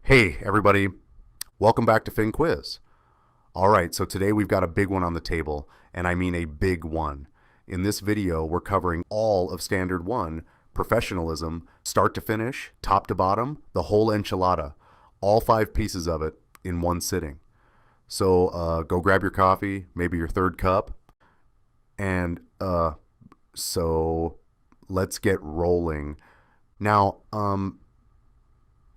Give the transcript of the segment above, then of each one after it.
Hey, everybody. Welcome back to FinQuiz. All right, so today we've got a big one on the table, and I mean a big one. In this video, we're covering all of Standard 1, Professionalism, start to finish, top to bottom, the whole enchilada, all 5 pieces of it in one sitting. So go grab your coffee, maybe your third cup, and so let's get rolling. Now,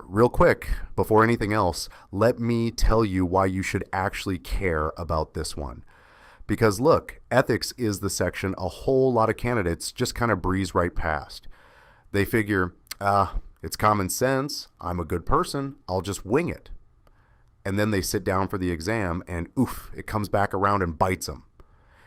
real quick, before anything else, let me tell you why you should actually care about this one. Because look, ethics is the section a whole lot of candidates just kind of breeze right past. They figure, it's common sense, I'm a good person, I'll just wing it. And then they sit down for the exam and oof, it comes back around and bites them.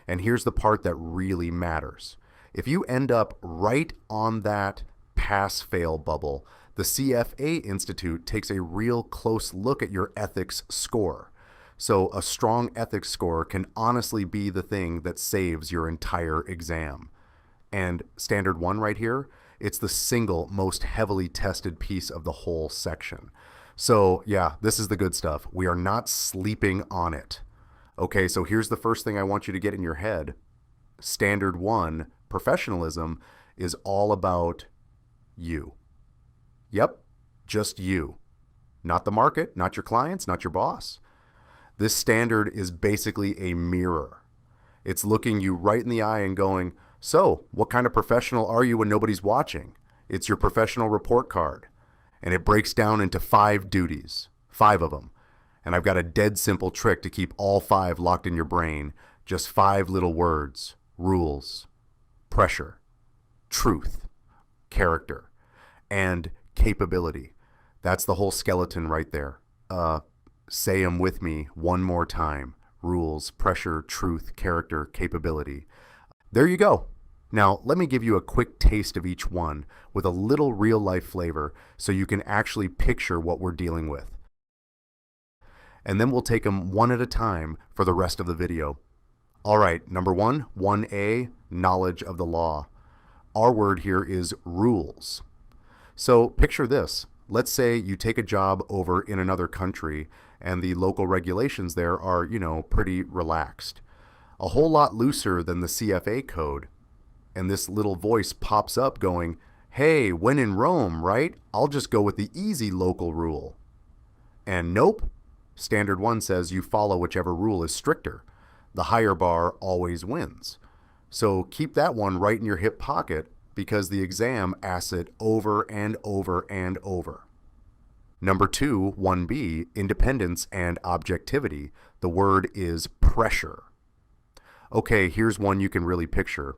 And here's the part that really matters. If you end up right on that pass-fail bubble, the CFA Institute takes a real close look at your ethics score. So a strong ethics score can honestly be the thing that saves your entire exam. And Standard 1 right here, it's the single most heavily tested piece of the whole section. So yeah, this is the good stuff. We are not sleeping on it. Okay, so here's the first thing I want you to get in your head. Standard 1, Professionalism, is all about you. Yep, just you. Not the market, not your clients, not your boss. This standard is basically a mirror. It's looking you right in the eye and going, so what kind of professional are you when nobody's watching? It's your professional report card. And it breaks down into 5 duties, 5 of them. And I've got a dead simple trick to keep all 5 locked in your brain. Just 5 little words: rules, pressure, truth, character, and capability. That's the whole skeleton right there. Say them with me one more time. Rules, pressure, truth, character, capability. There you go. Now, let me give you a quick taste of each one with a little real-life flavor so you can actually picture what we're dealing with. And then we'll take them one at a time for the rest of the video. All right, number 1, 1A, knowledge of the law. Our word here is rules. So picture this. Let's say you take a job over in another country and the local regulations there are, pretty relaxed. A whole lot looser than the CFA code. And this little voice pops up going, hey, when in Rome, right? I'll just go with the easy local rule. And nope, Standard 1 says you follow whichever rule is stricter. The higher bar always wins. So keep that one right in your hip pocket because the exam asks it over and over and over. Number 2, 1B, independence and objectivity. The word is pressure. Okay, here's one you can really picture.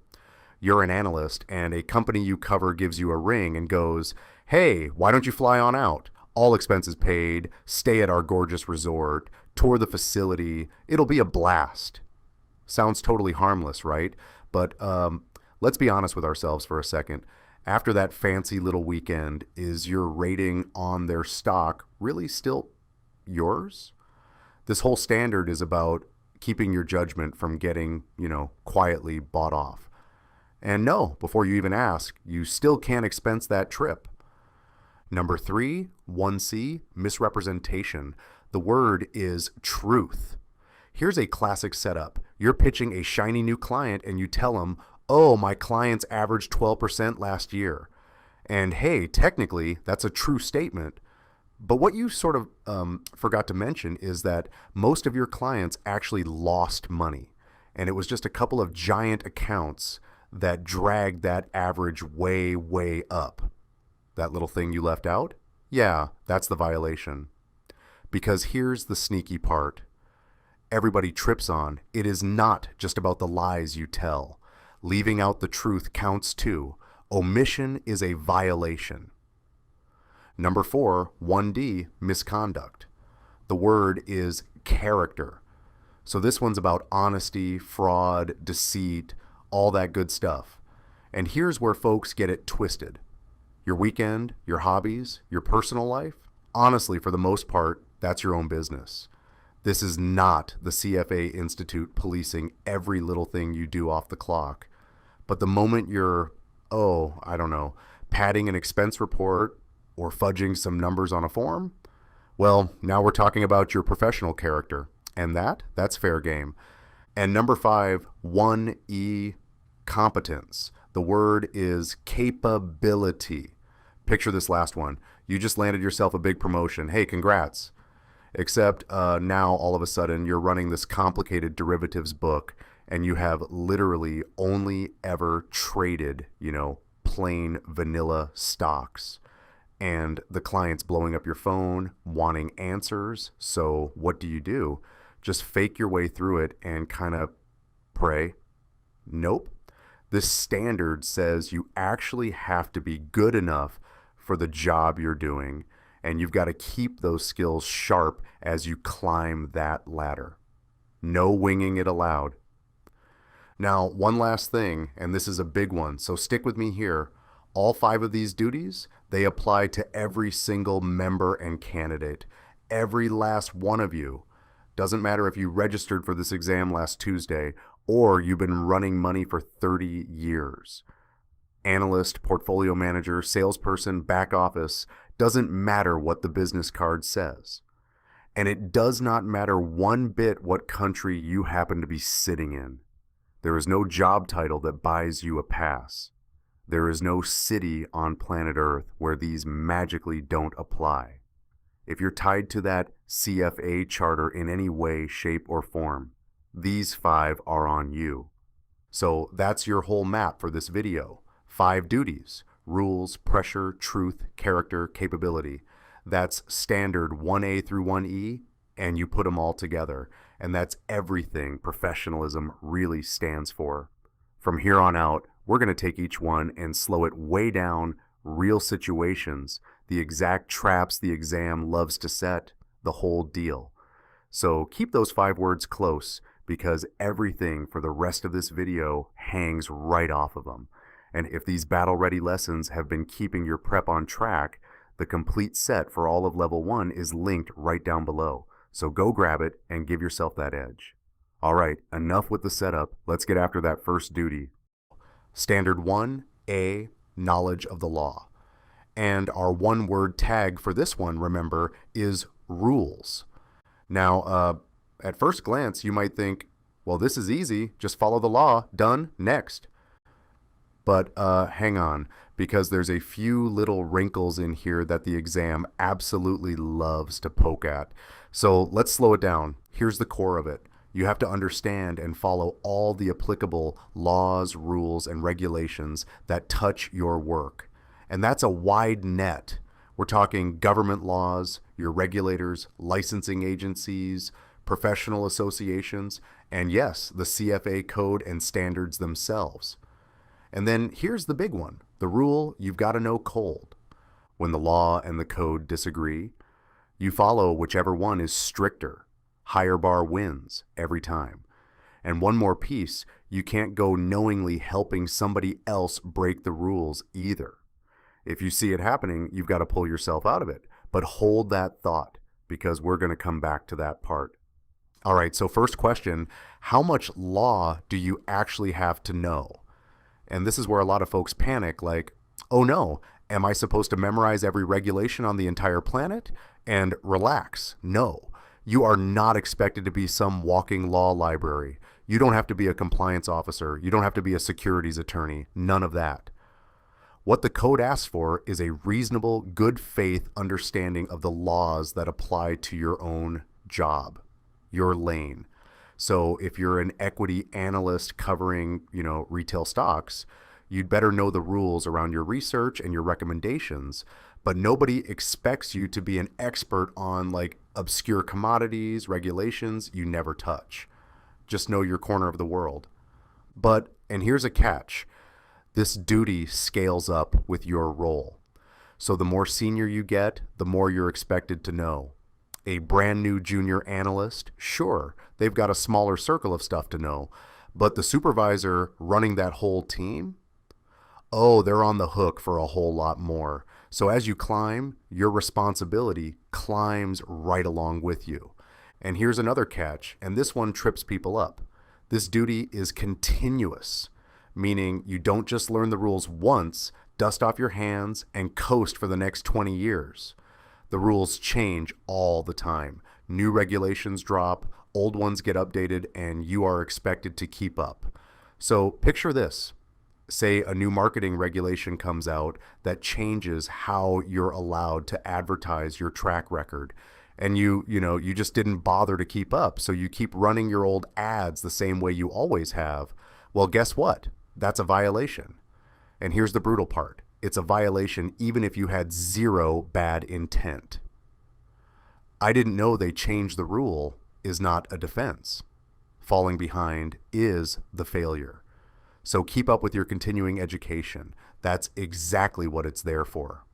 You're an analyst and a company you cover gives you a ring and goes, hey, why don't you fly on out? All expenses paid, stay at our gorgeous resort, tour the facility, it'll be a blast. Sounds totally harmless, right? But let's be honest with ourselves for a second. After that fancy little weekend, is your rating on their stock really still yours? This whole standard is about keeping your judgment from getting, quietly bought off. And no, before you even ask, you still can't expense that trip. Number 3, 1C, misrepresentation. The word is truth. Here's a classic setup. You're pitching a shiny new client and you tell them, oh, my clients averaged 12% last year. And hey, technically, that's a true statement. But what you sort of forgot to mention is that most of your clients actually lost money. And it was just a couple of giant accounts that dragged that average way, way up. That little thing you left out? Yeah, that's the violation. Because here's the sneaky part. Everybody trips on, it is not just about the lies you tell. Leaving out the truth counts too. Omission is a violation. Number 4, 1D, misconduct. The word is character. So this one's about honesty, fraud, deceit, all that good stuff. And here's where folks get it twisted. Your weekend, your hobbies, your personal life, honestly, for the most part, that's your own business. This is not the CFA Institute policing every little thing you do off the clock. But the moment you're, padding an expense report or fudging some numbers on a form, Well, now we're talking about your professional character, and that's fair game. And number 5, 1E, competence. The word is capability. Picture this last one. You just landed yourself a big promotion. Hey, congrats. Except now all of a sudden you're running this complicated derivatives book and you have literally only ever traded, plain vanilla stocks. And the client's blowing up your phone, wanting answers. So what do? Just fake your way through it and kind of pray? Nope. This standard says you actually have to be good enough for the job you're doing, and you've got to keep those skills sharp as you climb that ladder. No winging it allowed. Now, one last thing, and this is a big one, so stick with me here. All 5 of these duties, they apply to every single member and candidate. Every last one of you. Doesn't matter if you registered for this exam last Tuesday or you've been running money for 30 years. Analyst, portfolio manager, salesperson, back office, doesn't matter what the business card says. And it does not matter one bit what country you happen to be sitting in. There is no job title that buys you a pass. There is no city on planet Earth where these magically don't apply. If you're tied to that CFA charter in any way, shape, or form, these 5 are on you. So that's your whole map for this video. 5 duties: rules, pressure, truth, character, capability. That's standard 1A through 1E, and you put them all together. And that's everything professionalism really stands for. From here on out, we're going to take each one and slow it way down, real situations, the exact traps the exam loves to set, the whole deal. So keep those 5 words close, because everything for the rest of this video hangs right off of them. And if these battle-ready lessons have been keeping your prep on track, the complete set for all of Level 1 is linked right down below. So go grab it and give yourself that edge. All right, enough with the setup. Let's get after that first duty. Standard 1A, knowledge of the law. And our one-word tag for this one, remember, is rules. Now, at first glance, you might think, well, this is easy. Just follow the law. Done. Next. But hang on, because there's a few little wrinkles in here that the exam absolutely loves to poke at. So let's slow it down. Here's the core of it. You have to understand and follow all the applicable laws, rules, and regulations that touch your work. And that's a wide net. We're talking government laws, your regulators, licensing agencies, professional associations, and yes, the CFA code and standards themselves. And then here's the big one, the rule you've got to know cold. When the law and the code disagree, you follow whichever one is stricter. Higher bar wins every time. And one more piece, you can't go knowingly helping somebody else break the rules either. If you see it happening, you've got to pull yourself out of it. But hold that thought, because we're going to come back to that part. All right, so first question, how much law do you actually have to know? And this is where a lot of folks panic, like, oh no, am I supposed to memorize every regulation on the entire planet? And relax, no. You are not expected to be some walking law library. You don't have to be a compliance officer. You don't have to be a securities attorney. None of that. What the code asks for is a reasonable, good faith understanding of the laws that apply to your own job, your lane. So if you're an equity analyst covering, retail stocks, you'd better know the rules around your research and your recommendations, but nobody expects you to be an expert on like obscure commodities, regulations you never touch. Just know your corner of the world. But, and here's a catch, this duty scales up with your role. So the more senior you get, the more you're expected to know. A brand new junior analyst, sure, they've got a smaller circle of stuff to know, but the supervisor running that whole team, oh, they're on the hook for a whole lot more. So as you climb, your responsibility climbs right along with you. And here's another catch, and this one trips people up. This duty is continuous, meaning you don't just learn the rules once, dust off your hands, and coast for the next 20 years. The rules change all the time. New regulations drop, old ones get updated, and you are expected to keep up. So picture this. Say a new marketing regulation comes out that changes how you're allowed to advertise your track record. And you just didn't bother to keep up. So you keep running your old ads the same way you always have. Well, guess what? That's a violation. And here's the brutal part. It's a violation even if you had zero bad intent. I didn't know they changed the rule is not a defense. Falling behind is the failure. So keep up with your continuing education. That's exactly what it's there for.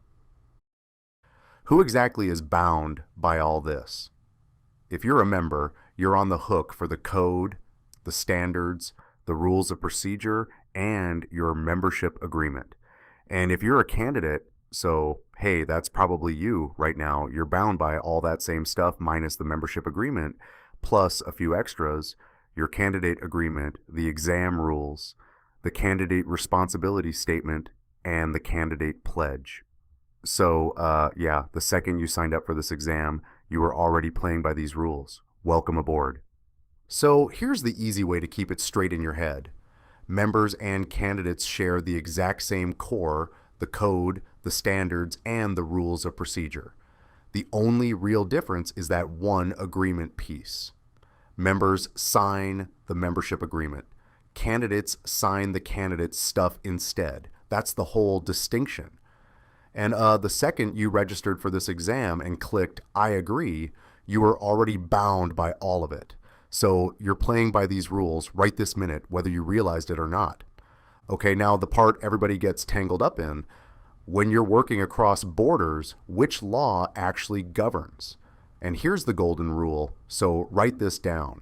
Who exactly is bound by all this? If you're a member, you're on the hook for the code, the standards, the rules of procedure, and your membership agreement. And if you're a candidate, so hey, that's probably you right now, you're bound by all that same stuff minus the membership agreement, plus a few extras, your candidate agreement, the exam rules, the candidate responsibility statement, and the candidate pledge. So yeah, the second you signed up for this exam, you were already playing by these rules. Welcome aboard. So here's the easy way to keep it straight in your head. Members and candidates share the exact same core, the code, the standards, and the rules of procedure. The only real difference is that one agreement piece. Members sign the membership agreement. Candidates sign the candidate's stuff instead. That's the whole distinction. And the second you registered for this exam and clicked I agree, you were already bound by all of it. So you're playing by these rules right this minute, whether you realized it or not. Okay, now the part everybody gets tangled up in, when you're working across borders, which law actually governs? And here's the golden rule, so write this down.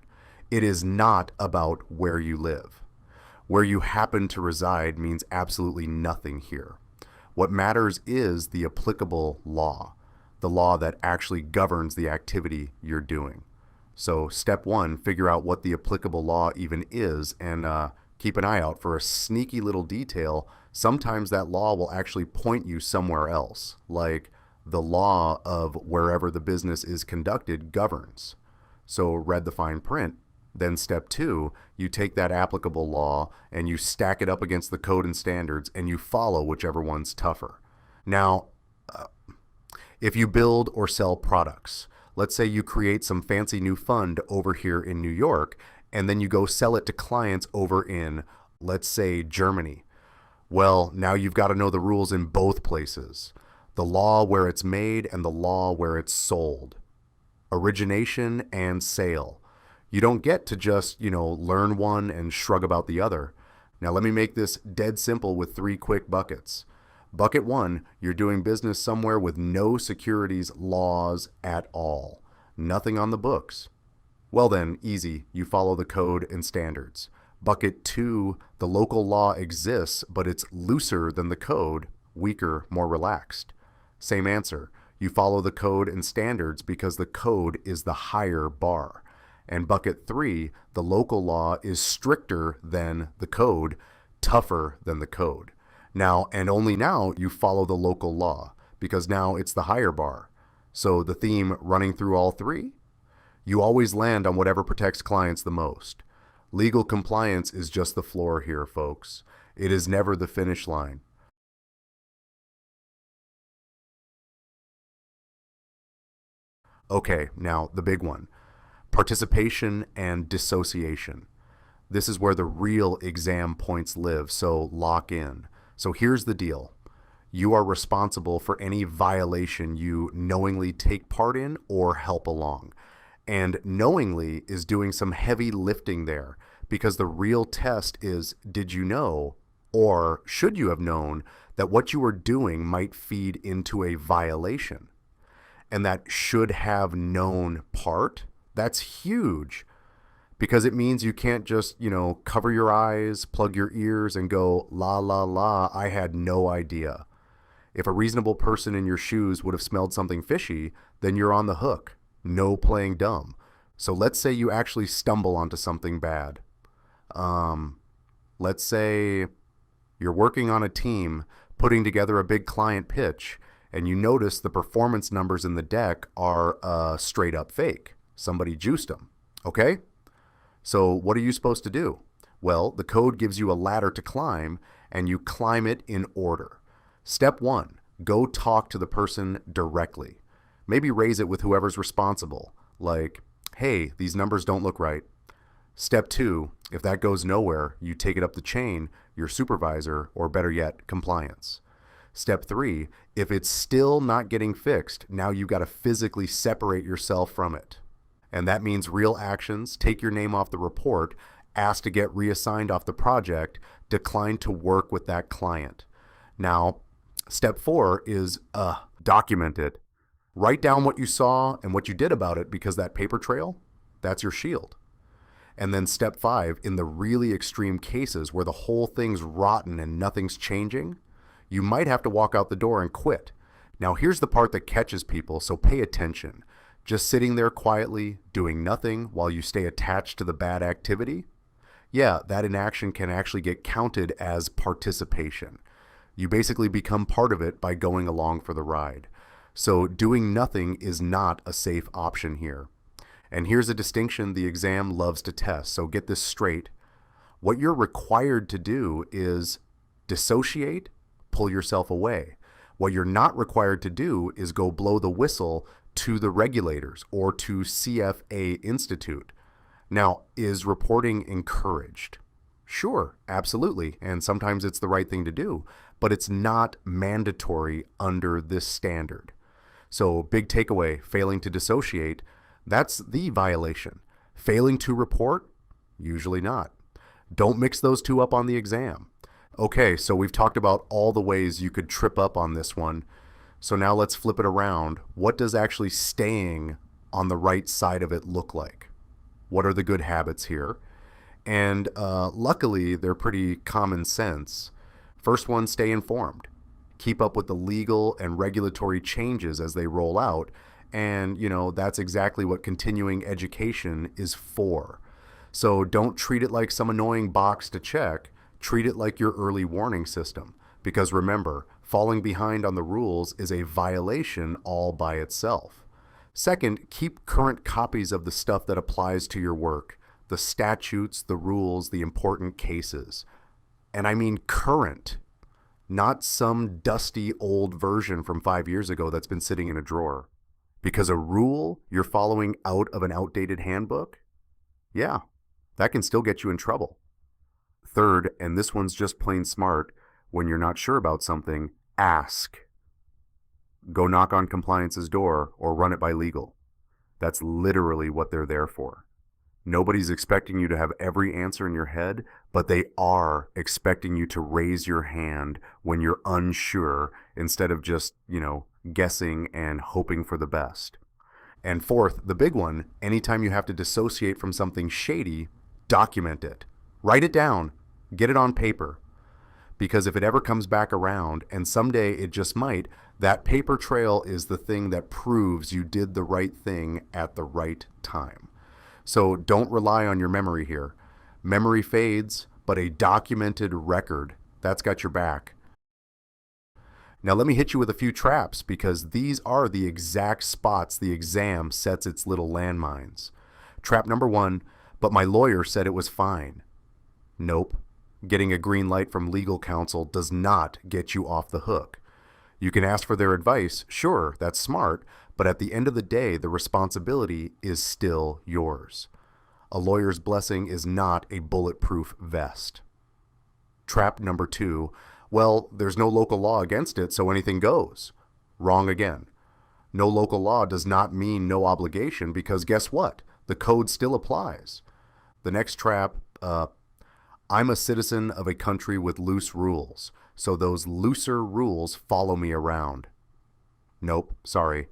It is not about where you live. Where you happen to reside means absolutely nothing here. What matters is the applicable law, the law that actually governs the activity you're doing. So step one, figure out what the applicable law even is, and keep an eye out for a sneaky little detail. Sometimes that law will actually point you somewhere else, like the law of wherever the business is conducted governs. So read the fine print. Then step two, you take that applicable law and you stack it up against the code and standards and you follow whichever one's tougher. Now, if you build or sell products, let's say you create some fancy new fund over here in New York and then you go sell it to clients over in, let's say, Germany. Well, now you've got to know the rules in both places. The law where it's made and the law where it's sold. Origination and sale. You don't get to just, learn one and shrug about the other. Now let me make this dead simple with 3 quick buckets. Bucket 1, you're doing business somewhere with no securities laws at all. Nothing on the books. Well then, easy, you follow the code and standards. Bucket 2, the local law exists, but it's looser than the code, weaker, more relaxed. Same answer, you follow the code and standards because the code is the higher bar. And bucket 3, the local law is stricter than the code, tougher than the code. Now, and only now, you follow the local law, because now it's the higher bar. So the theme running through all 3? You always land on whatever protects clients the most. Legal compliance is just the floor here, folks. It is never the finish line. Okay, now the big one. Participation and dissociation. This is where the real exam points live, so lock in. So here's the deal. You are responsible for any violation you knowingly take part in or help along. And knowingly is doing some heavy lifting there, because the real test is, did you know, or should you have known, that what you are doing might feed into a violation? And that should have known part, that's huge, because it means you can't just, cover your eyes, plug your ears, and go, la, la, la, I had no idea. If a reasonable person in your shoes would have smelled something fishy, then you're on the hook. No playing dumb. So let's say you actually stumble onto something bad. Let's say you're working on a team, putting together a big client pitch, and you notice the performance numbers in the deck are straight up fake. Somebody juiced them. Okay? So what are you supposed to do? Well, the code gives you a ladder to climb, and you climb it in order. Step 1, go talk to the person directly. Maybe raise it with whoever's responsible, like, hey, these numbers don't look right. Step 2, if that goes nowhere, you take it up the chain, your supervisor, or better yet, compliance. Step 3, if it's still not getting fixed, now you've got to physically separate yourself from it. And that means real actions, take your name off the report, ask to get reassigned off the project, decline to work with that client. Now, step 4 is document it. Write down what you saw and what you did about it, because that paper trail, that's your shield. And then step 5, in the really extreme cases where the whole thing's rotten and nothing's changing, you might have to walk out the door and quit. Now here's the part that catches people, so pay attention. Just sitting there quietly, doing nothing while you stay attached to the bad activity? Yeah, that inaction can actually get counted as participation. You basically become part of it by going along for the ride. So doing nothing is not a safe option here. And here's a distinction the exam loves to test, so get this straight. What you're required to do is dissociate, pull yourself away. What you're not required to do is go blow the whistle to the regulators or to CFA Institute. Now, is reporting encouraged? Sure, absolutely, and sometimes it's the right thing to do, but it's not mandatory under this standard. So, big takeaway, failing to dissociate, that's the violation. Failing to report? Usually not. Don't mix those two up on the exam. Okay, so we've talked about all the ways you could trip up on this one. So now let's flip it around. What does actually staying on the right side of it look like? What are the good habits here? And luckily, they're pretty common sense. First one, stay informed. Keep up with the legal and regulatory changes as they roll out. And, that's exactly what continuing education is for. So don't treat it like some annoying box to check. Treat it like your early warning system. Because remember, falling behind on the rules is a violation all by itself. Second, keep current copies of the stuff that applies to your work. The statutes, the rules, the important cases. And I mean current. Not some dusty old version from 5 years ago that's been sitting in a drawer. Because a rule you're following out of an outdated handbook? Yeah, that can still get you in trouble. Third, and this one's just plain smart, when you're not sure about something, ask. Go knock on compliance's door or run it by legal. That's literally what they're there for. Nobody's expecting you to have every answer in your head, but they are expecting you to raise your hand when you're unsure instead of just, guessing and hoping for the best. And fourth, the big one, anytime you have to dissociate from something shady, document it. Write it down. Get it on paper. Because if it ever comes back around, and someday it just might, that paper trail is the thing that proves you did the right thing at the right time. So don't rely on your memory here. Memory fades, but a documented record, that's got your back. Now let me hit you with a few traps, because these are the exact spots the exam sets its little landmines. Trap number 1, but my lawyer said it was fine. Nope. Getting a green light from legal counsel does not get you off the hook. You can ask for their advice, sure, that's smart, but at the end of the day, the responsibility is still yours. A lawyer's blessing is not a bulletproof vest. Trap number 2, well, there's no local law against it, so anything goes. Wrong again. No local law does not mean no obligation, because guess what? The code still applies. The next trap, I'm a citizen of a country with loose rules, so those looser rules follow me around. Nope, sorry.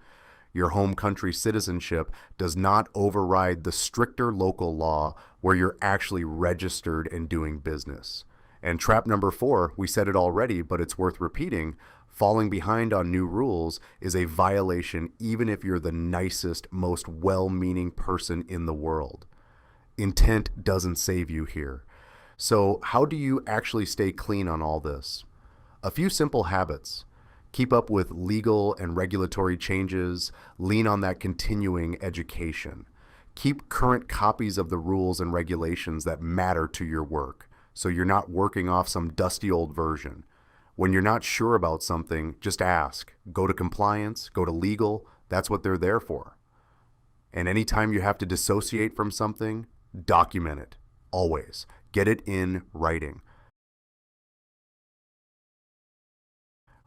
Your home country citizenship does not override the stricter local law where you're actually registered and doing business. And trap number 4, we said it already, but it's worth repeating, falling behind on new rules is a violation even if you're the nicest, most well-meaning person in the world. Intent doesn't save you here. So how do you actually stay clean on all this? A few simple habits. Keep up with legal and regulatory changes. Lean on that continuing education. Keep current copies of the rules and regulations that matter to your work, so you're not working off some dusty old version. When you're not sure about something, just ask. Go to compliance, go to legal. That's what they're there for. And anytime you have to dissociate from something, document it. Always. Get it in writing.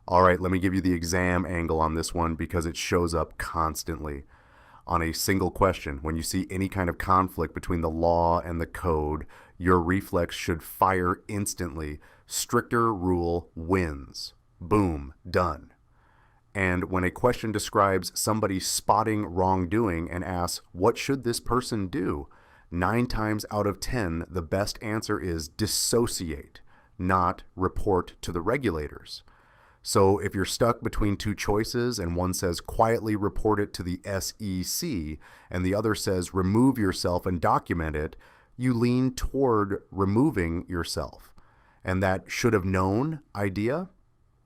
All right, let me give you the exam angle on this one because it shows up constantly. On a single question, when you see any kind of conflict between the law and the code, your reflex should fire instantly. Stricter rule wins. Boom, done. And when a question describes somebody spotting wrongdoing and asks, what should this person do? 9 times out of 10, the best answer is dissociate, not report to the regulators. So if you're stuck between two choices and one says quietly report it to the SEC and the other says remove yourself and document it, you lean toward removing yourself. And that should have known idea,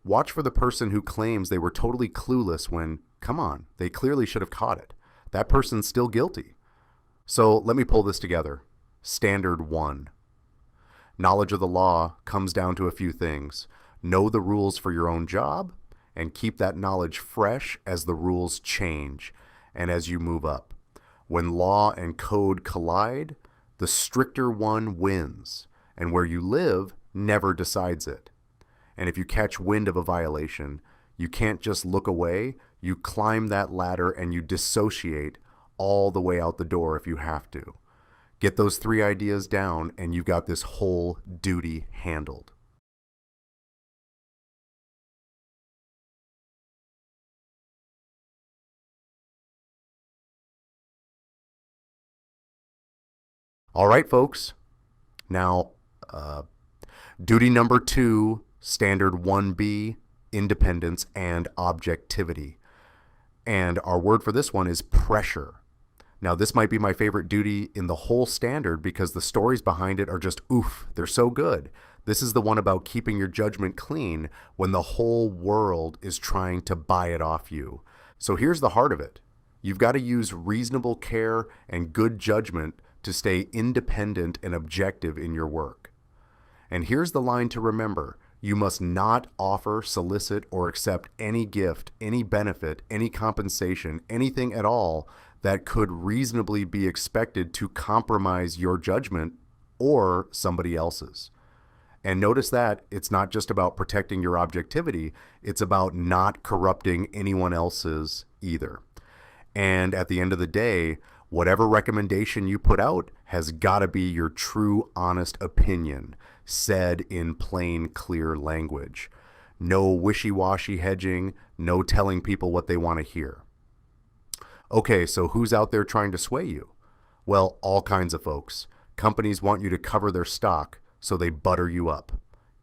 watch for the person who claims they were totally clueless when, come on, they clearly should have caught it. That person's still guilty. So let me pull this together. Standard 1. Knowledge of the law comes down to a few things. Know the rules for your own job and keep that knowledge fresh as the rules change and as you move up. When law and code collide, the stricter one wins, and where you live never decides it. And if you catch wind of a violation, you can't just look away, you climb that ladder and you dissociate all the way out the door if you have to. Get those 3 ideas down and you've got this whole duty handled. All right, folks. Now, duty number 2, standard 1B, independence and objectivity. And our word for this one is pressure. Now, this might be my favorite duty in the whole standard because the stories behind it are just oof, they're so good. This is the one about keeping your judgment clean when the whole world is trying to buy it off you. So here's the heart of it. You've got to use reasonable care and good judgment to stay independent and objective in your work. And here's the line to remember. You must not offer, solicit, or accept any gift, any benefit, any compensation, anything at all that could reasonably be expected to compromise your judgment or somebody else's. And notice that it's not just about protecting your objectivity, it's about not corrupting anyone else's either. And at the end of the day, whatever recommendation you put out has got to be your true, honest opinion, said in plain, clear language. No wishy-washy hedging, no telling people what they want to hear. Okay, so who's out there trying to sway you? Well, all kinds of folks. Companies want you to cover their stock, so they butter you up.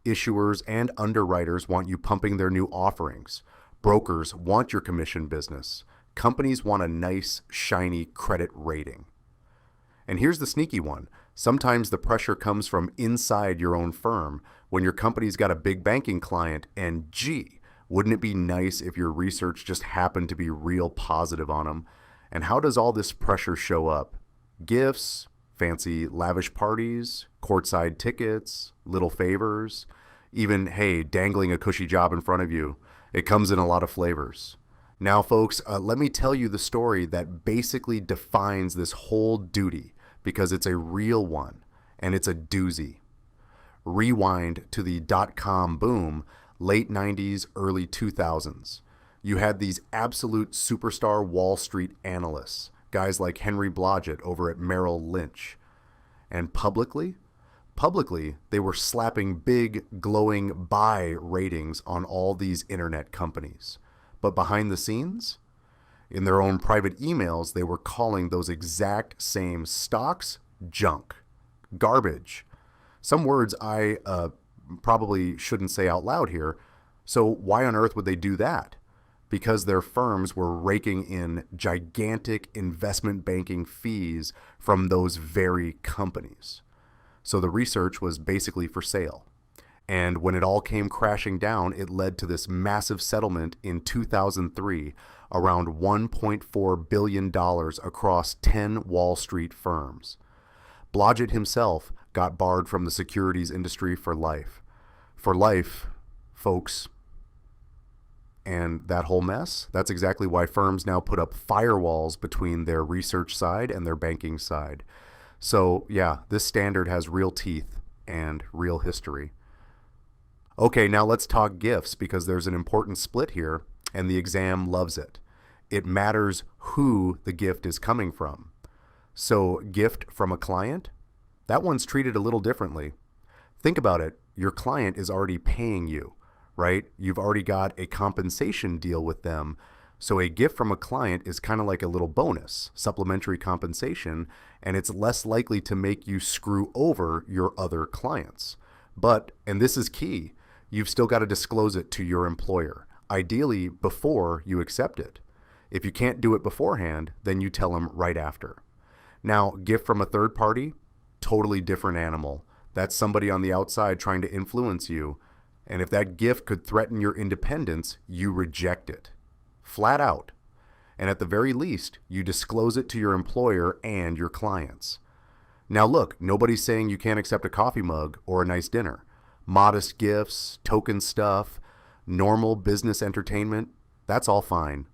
Issuers and underwriters want you pumping their new offerings. Brokers want your commission business. Companies want a nice, shiny credit rating. And here's the sneaky one. Sometimes the pressure comes from inside your own firm when your company's got a big banking client and gee, wouldn't it be nice if your research just happened to be real positive on them? And how does all this pressure show up? Gifts, fancy lavish parties, courtside tickets, little favors, even, hey, dangling a cushy job in front of you. It comes in a lot of flavors. Now, folks, let me tell you the story that basically defines this whole duty because it's a real one and it's a doozy. Rewind to the dot-com boom, late 90s, early 2000s. You had these absolute superstar Wall Street analysts, guys like Henry Blodgett over at Merrill Lynch. And publicly, they were slapping big, glowing buy ratings on all these internet companies. But behind the scenes, in their own private emails, they were calling those exact same stocks junk, garbage. Some words I probably shouldn't say out loud here. So why on earth would they do that? Because their firms were raking in gigantic investment banking fees from those very companies. So the research was basically for sale. And when it all came crashing down, it led to this massive settlement in 2003, around $1.4 billion across 10 Wall Street firms. Blodgett himself got barred from the securities industry for life. For life, folks. And that whole mess, that's exactly why firms now put up firewalls between their research side and their banking side. So yeah, this standard has real teeth and real history. Okay, now let's talk gifts, because there's an important split here, and the exam loves it. It matters who the gift is coming from. So gift from a client, that one's treated a little differently. Think about it. Your client is already paying you, right? You've already got a compensation deal with them. So a gift from a client is kind of like a little bonus, supplementary compensation, and it's less likely to make you screw over your other clients. But, and this is key, you've still got to disclose it to your employer, ideally before you accept it. If you can't do it beforehand, then you tell them right after. Now, gift from a third party, totally different animal. That's somebody on the outside trying to influence you. And if that gift could threaten your independence, you reject it. Flat out. And at the very least, you disclose it to your employer and your clients. Now look, nobody's saying you can't accept a coffee mug or a nice dinner. Modest gifts, token stuff, normal business entertainment, that's all fine.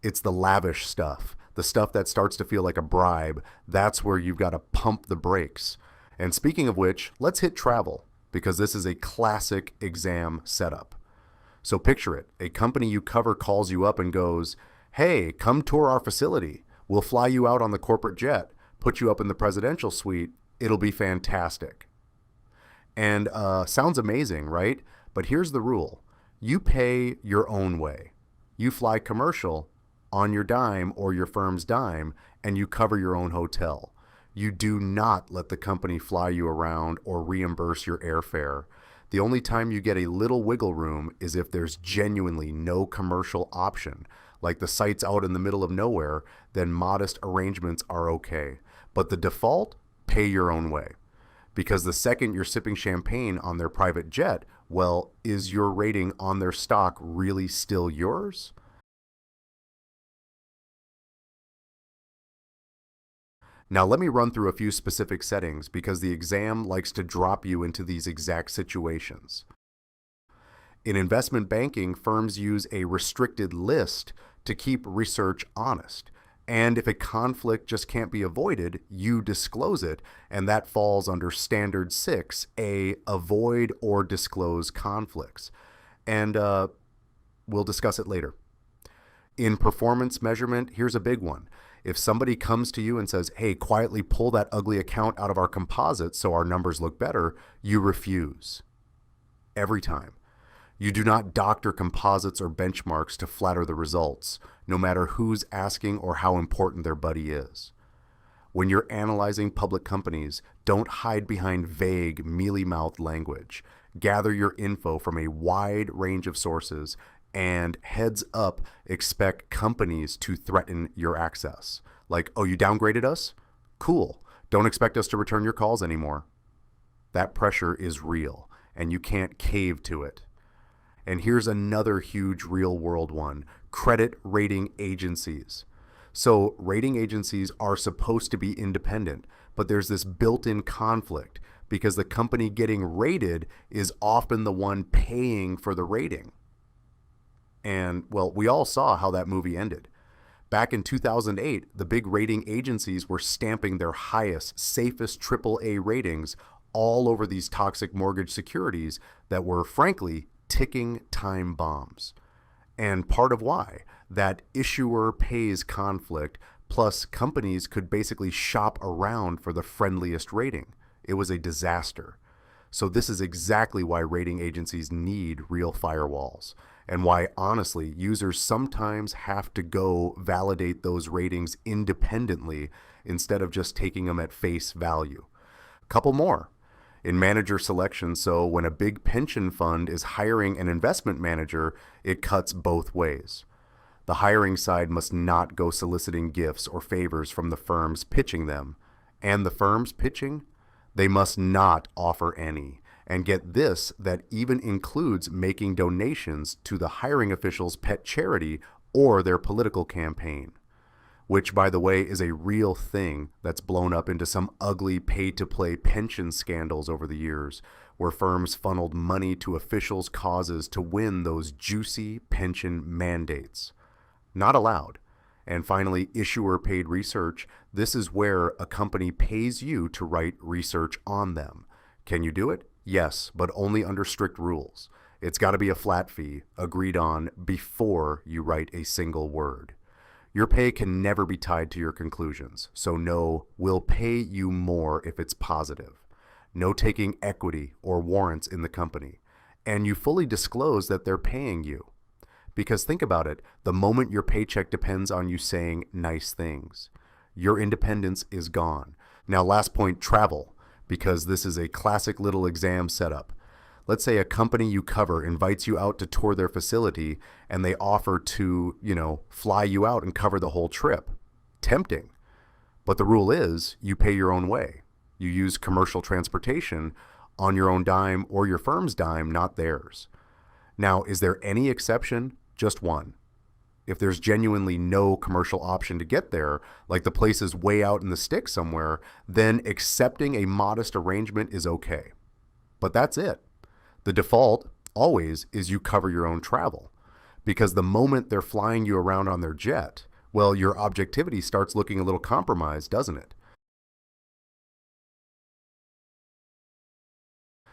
It's the lavish stuff, the stuff that starts to feel like a bribe, that's where you've got to pump the brakes. And speaking of which, let's hit travel, because this is a classic exam setup. So picture it, a company you cover calls you up and goes, hey, come tour our facility. We'll fly you out on the corporate jet, put you up in the presidential suite. It'll be fantastic. And sounds amazing, right? But here's the rule. You pay your own way. You fly commercial on your dime or your firm's dime, and you cover your own hotel. You do not let the company fly you around or reimburse your airfare. The only time you get a little wiggle room is if there's genuinely no commercial option, like the site's out in the middle of nowhere, then modest arrangements are okay. But the default, pay your own way. Because the second you're sipping champagne on their private jet, well, is your rating on their stock really still yours? Now let me run through a few specific settings, because the exam likes to drop you into these exact situations. In investment banking, firms use a restricted list to keep research honest. And if a conflict just can't be avoided, you disclose it, and that falls under Standard 6A, avoid or disclose conflicts. And we'll discuss it later. In performance measurement, here's a big one. If somebody comes to you and says, hey, quietly pull that ugly account out of our composite so our numbers look better, you refuse. Every time. You do not doctor composites or benchmarks to flatter the results, no matter who's asking or how important their buddy is. When you're analyzing public companies, don't hide behind vague, mealy-mouthed language. Gather your info from a wide range of sources, and heads up, expect companies to threaten your access. Like, oh, you downgraded us? Cool. Don't expect us to return your calls anymore. That pressure is real, and you can't cave to it. And here's another huge real-world one, credit rating agencies. So rating agencies are supposed to be independent, but there's this built-in conflict because the company getting rated is often the one paying for the rating. And, well, we all saw how that movie ended. Back in 2008, the big rating agencies were stamping their highest, safest AAA ratings all over these toxic mortgage securities that were, frankly, ticking time bombs. And part of why that issuer pays conflict, plus companies could basically shop around for the friendliest rating. It was a disaster. So this is exactly why rating agencies need real firewalls, and why, honestly, users sometimes have to go validate those ratings independently instead of just taking them at face value. Couple more. In manager selection, so when a big pension fund is hiring an investment manager, it cuts both ways. The hiring side must not go soliciting gifts or favors from the firms pitching them. And the firms pitching, they must not offer any. And get this, that even includes making donations to the hiring official's pet charity or their political campaign, which, by the way, is a real thing that's blown up into some ugly pay-to-play pension scandals over the years, where firms funneled money to officials' causes to win those juicy pension mandates. Not allowed. And finally, issuer-paid research. This is where a company pays you to write research on them. Can you do it? Yes, but only under strict rules. It's got to be a flat fee agreed on before you write a single word. Your pay can never be tied to your conclusions. So no, we'll pay you more if it's positive. No taking equity or warrants in the company. And you fully disclose that they're paying you. Because think about it, the moment your paycheck depends on you saying nice things, your independence is gone. Now, last point, travel, because this is a classic little exam setup. Let's say a company you cover invites you out to tour their facility and they offer to, fly you out and cover the whole trip. Tempting. But the rule is you pay your own way. You use commercial transportation on your own dime or your firm's dime, not theirs. Now, is there any exception? Just one. If there's genuinely no commercial option to get there, like the place is way out in the sticks somewhere, then accepting a modest arrangement is okay. But that's it. The default always is you cover your own travel, because the moment they're flying you around on their jet, well, your objectivity starts looking a little compromised, doesn't it?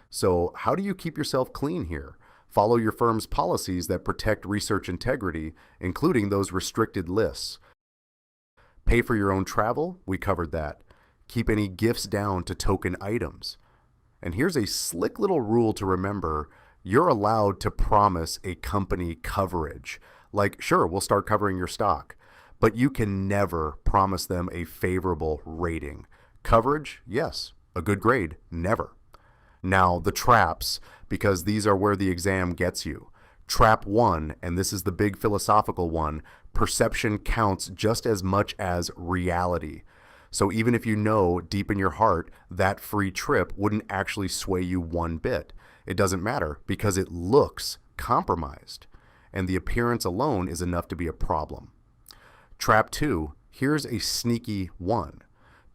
So how do you keep yourself clean here? Follow your firm's policies that protect research integrity, including those restricted lists. Pay for your own travel, we covered that. Keep any gifts down to token items. And here's a slick little rule to remember. You're allowed to promise a company coverage. Like, sure, we'll start covering your stock, but you can never promise them a favorable rating. Coverage, yes. A good grade, never. Now, the traps, because these are where the exam gets you. Trap 1, and this is the big philosophical one, perception counts just as much as reality. So even if you know deep in your heart that free trip wouldn't actually sway you one bit, it doesn't matter because it looks compromised, and the appearance alone is enough to be a problem. Trap 2, here's a sneaky one.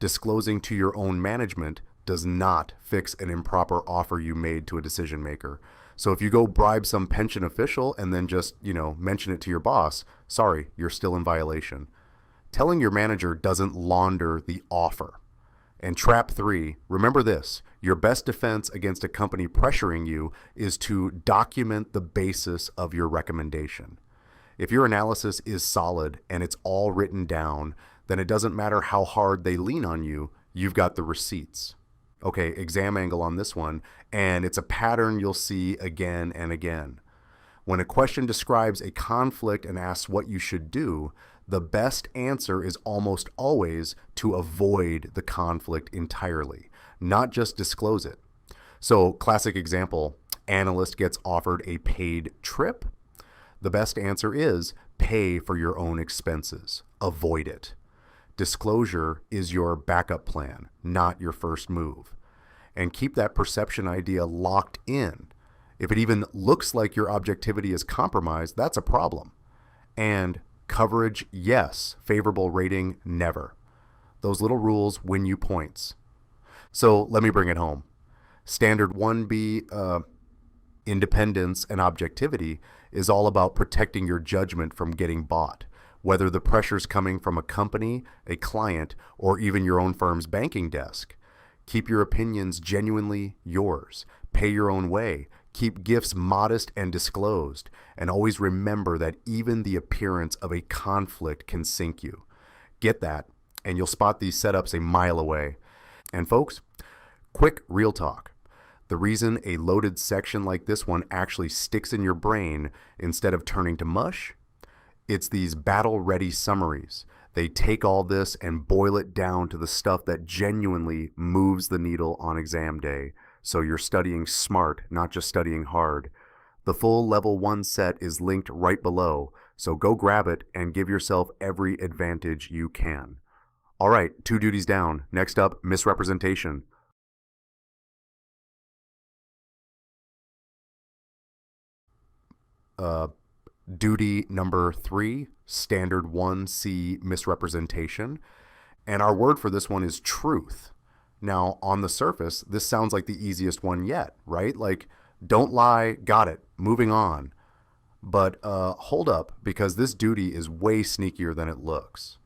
Disclosing to your own management does not fix an improper offer you made to a decision maker. So if you go bribe some pension official and then just, mention it to your boss, sorry, you're still in violation. Telling your manager doesn't launder the offer. And trap 3, remember this, your best defense against a company pressuring you is to document the basis of your recommendation. If your analysis is solid and it's all written down, then it doesn't matter how hard they lean on you, you've got the receipts. Okay, exam angle on this one, and it's a pattern you'll see again and again. When a question describes a conflict and asks what you should do, the best answer is almost always to avoid the conflict entirely, not just disclose it. So, classic example, analyst gets offered a paid trip. The best answer is pay for your own expenses. Avoid it. Disclosure is your backup plan, not your first move. And keep that perception idea locked in. If it even looks like your objectivity is compromised, that's a problem. And coverage, yes. Favorable rating, never. Those little rules win you points. So let me bring it home. Standard 1B, independence and objectivity, is all about protecting your judgment from getting bought. Whether the pressure's coming from a company, a client, or even your own firm's banking desk. Keep your opinions genuinely yours. Pay your own way. Keep gifts modest and disclosed. And always remember that even the appearance of a conflict can sink you. Get that, and you'll spot these setups a mile away. And folks, quick real talk. The reason a loaded section like this one actually sticks in your brain instead of turning to mush, it's these battle-ready summaries. They take all this and boil it down to the stuff that genuinely moves the needle on exam day. So you're studying smart, not just studying hard. The full level 1 set is linked right below, so go grab it and give yourself every advantage you can. All right, 2 duties down. Next up, misrepresentation. duty number 3, standard 1C, misrepresentation. And our word for this one is truth. Now, on the surface, this sounds like the easiest one yet, right? Like, don't lie, got it, moving on. But hold up, because this duty is way sneakier than it looks.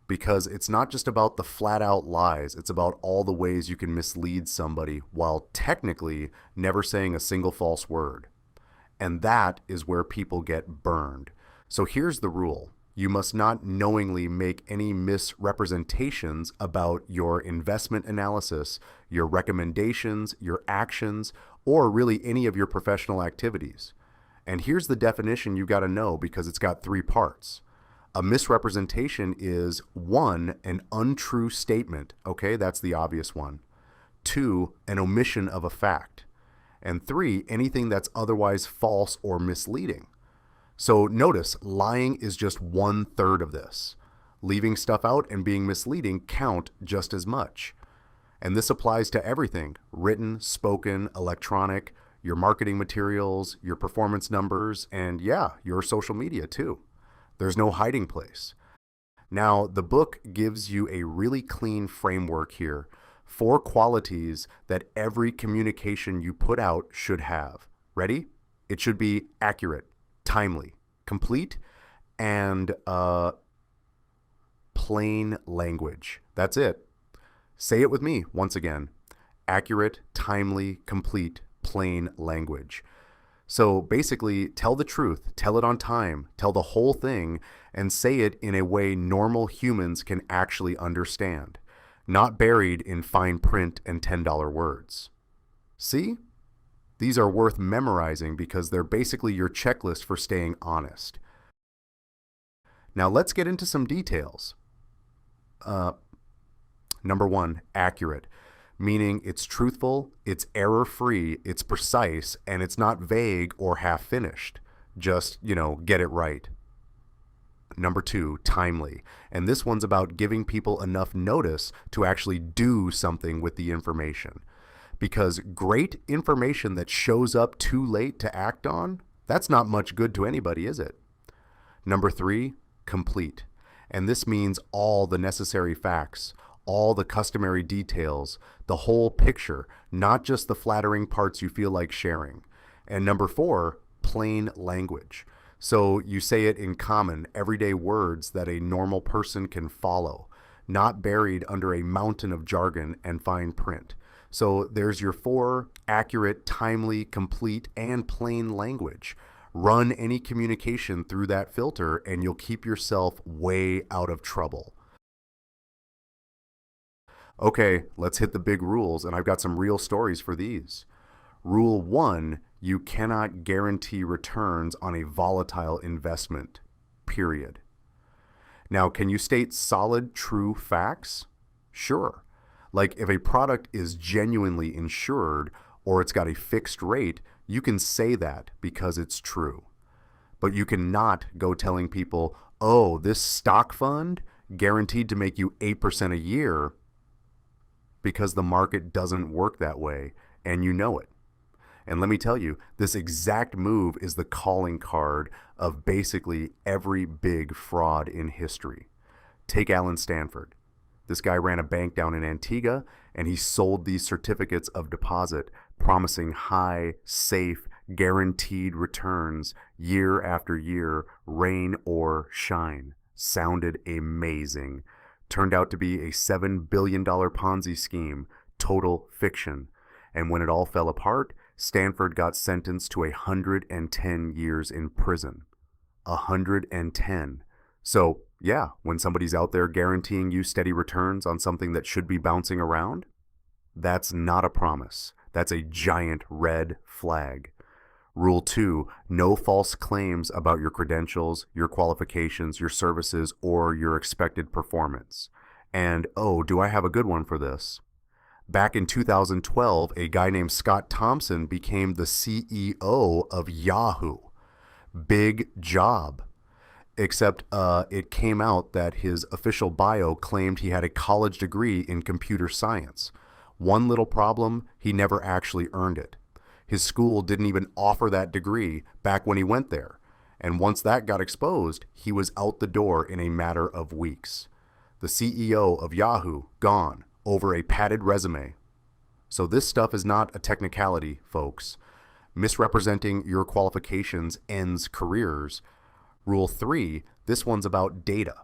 Because it's not just about the flat out lies, it's about all the ways you can mislead somebody while technically never saying a single false word. And that is where people get burned. So here's the rule. You must not knowingly make any misrepresentations about your investment analysis, your recommendations, your actions, or really any of your professional activities. And here's the definition you got to know, because it's got 3 parts. A misrepresentation is 1, an untrue statement. Okay, that's the obvious one. 2, an omission of a fact. And 3, anything that's otherwise false or misleading. So notice, lying is just 1/3 of this. Leaving stuff out and being misleading count just as much. And this applies to everything: written, spoken, electronic, your marketing materials, your performance numbers, and yeah, your social media too. There's no hiding place. Now, the book gives you a really clean framework here. 4 qualities that every communication you put out should have. Ready? It should be accurate, timely, complete, and plain language. That's it. Say it with me once again. Accurate, timely, complete, plain language. So basically, tell the truth, tell it on time, tell the whole thing, and say it in a way normal humans can actually understand, not buried in fine print and $10 words. See? These are worth memorizing because they're basically your checklist for staying honest. Now let's get into some details. Number 1, accurate, meaning it's truthful, it's error-free, it's precise, and it's not vague or half-finished. Just, get it right. Number 2, timely. And this one's about giving people enough notice to actually do something with the information. Because great information that shows up too late to act on, that's not much good to anybody, is it? Number 3, complete. And this means all the necessary facts, all the customary details, the whole picture, not just the flattering parts you feel like sharing. And number 4, plain language. So you say it in common, everyday words that a normal person can follow, not buried under a mountain of jargon and fine print. So there's your 4: accurate, timely, complete, and plain language. Run any communication through that filter and you'll keep yourself way out of trouble. Okay, let's hit the big rules, and I've got some real stories for these. Rule 1, you cannot guarantee returns on a volatile investment, period. Now, can you state solid, true facts? Sure. Like if a product is genuinely insured or it's got a fixed rate, you can say that because it's true. But you cannot go telling people, oh, this stock fund guaranteed to make you 8% a year, because the market doesn't work that way, and you know it. And let me tell you, this exact move is the calling card of basically every big fraud in history. Take Stanford. This guy ran a bank down in Antigua, and he sold these certificates of deposit, promising high, safe, guaranteed returns year after year, rain or shine. Sounded amazing. Turned out to be a $7 billion Ponzi scheme, total fiction. And when it all fell apart, Stanford got sentenced to 110 years in prison. 110. So, yeah, when somebody's out there guaranteeing you steady returns on something that should be bouncing around, that's not a promise. That's a giant red flag. Rule 2, no false claims about your credentials, your qualifications, your services, or your expected performance. And, oh, do I have a good one for this? Back in 2012, a guy named Scott Thompson became the CEO of Yahoo. Big job. Except it came out that his official bio claimed he had a college degree in computer science. One little problem, he never actually earned it. His school didn't even offer that degree back when he went there. And once that got exposed, he was out the door in a matter of weeks. The CEO of Yahoo, gone, over a padded resume. So this stuff is not a technicality, folks. Misrepresenting your qualifications ends careers. Rule 3, this one's about data.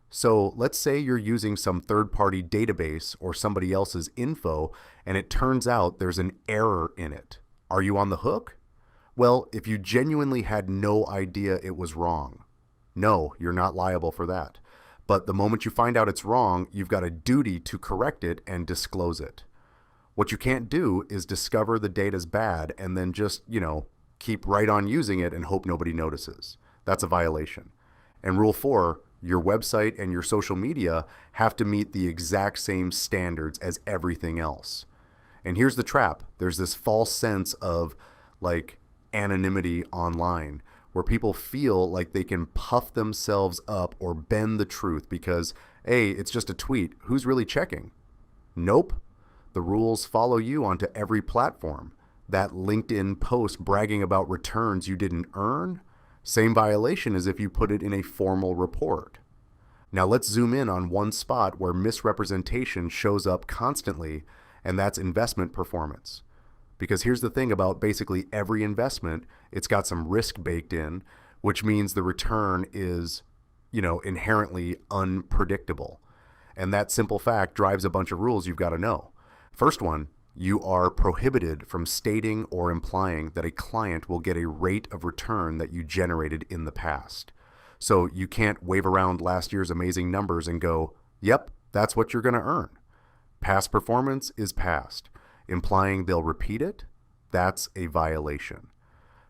So let's say you're using some third-party database or somebody else's info, and it turns out there's an error in it. Are you on the hook? Well, if you genuinely had no idea it was wrong, no, you're not liable for that. But the moment you find out it's wrong, you've got a duty to correct it and disclose it. What you can't do is discover the data's bad and then just, keep right on using it and hope nobody notices. That's a violation. And rule 4, your website and your social media have to meet the exact same standards as everything else. And here's the trap. There's this false sense of anonymity online where people feel like they can puff themselves up or bend the truth because, hey, it's just a tweet. Who's really checking? Nope. The rules follow you onto every platform. That LinkedIn post bragging about returns you didn't earn, same violation as if you put it in a formal report. Now let's zoom in on one spot where misrepresentation shows up constantly, and that's investment performance. Because here's the thing about basically every investment, it's got some risk baked in, which means the return is, inherently unpredictable. And that simple fact drives a bunch of rules you've got to know. First one, you are prohibited from stating or implying that a client will get a rate of return that you generated in the past. So you can't wave around last year's amazing numbers and go, yep, that's what you're going to earn. Past performance is past. Implying they'll repeat it, that's a violation.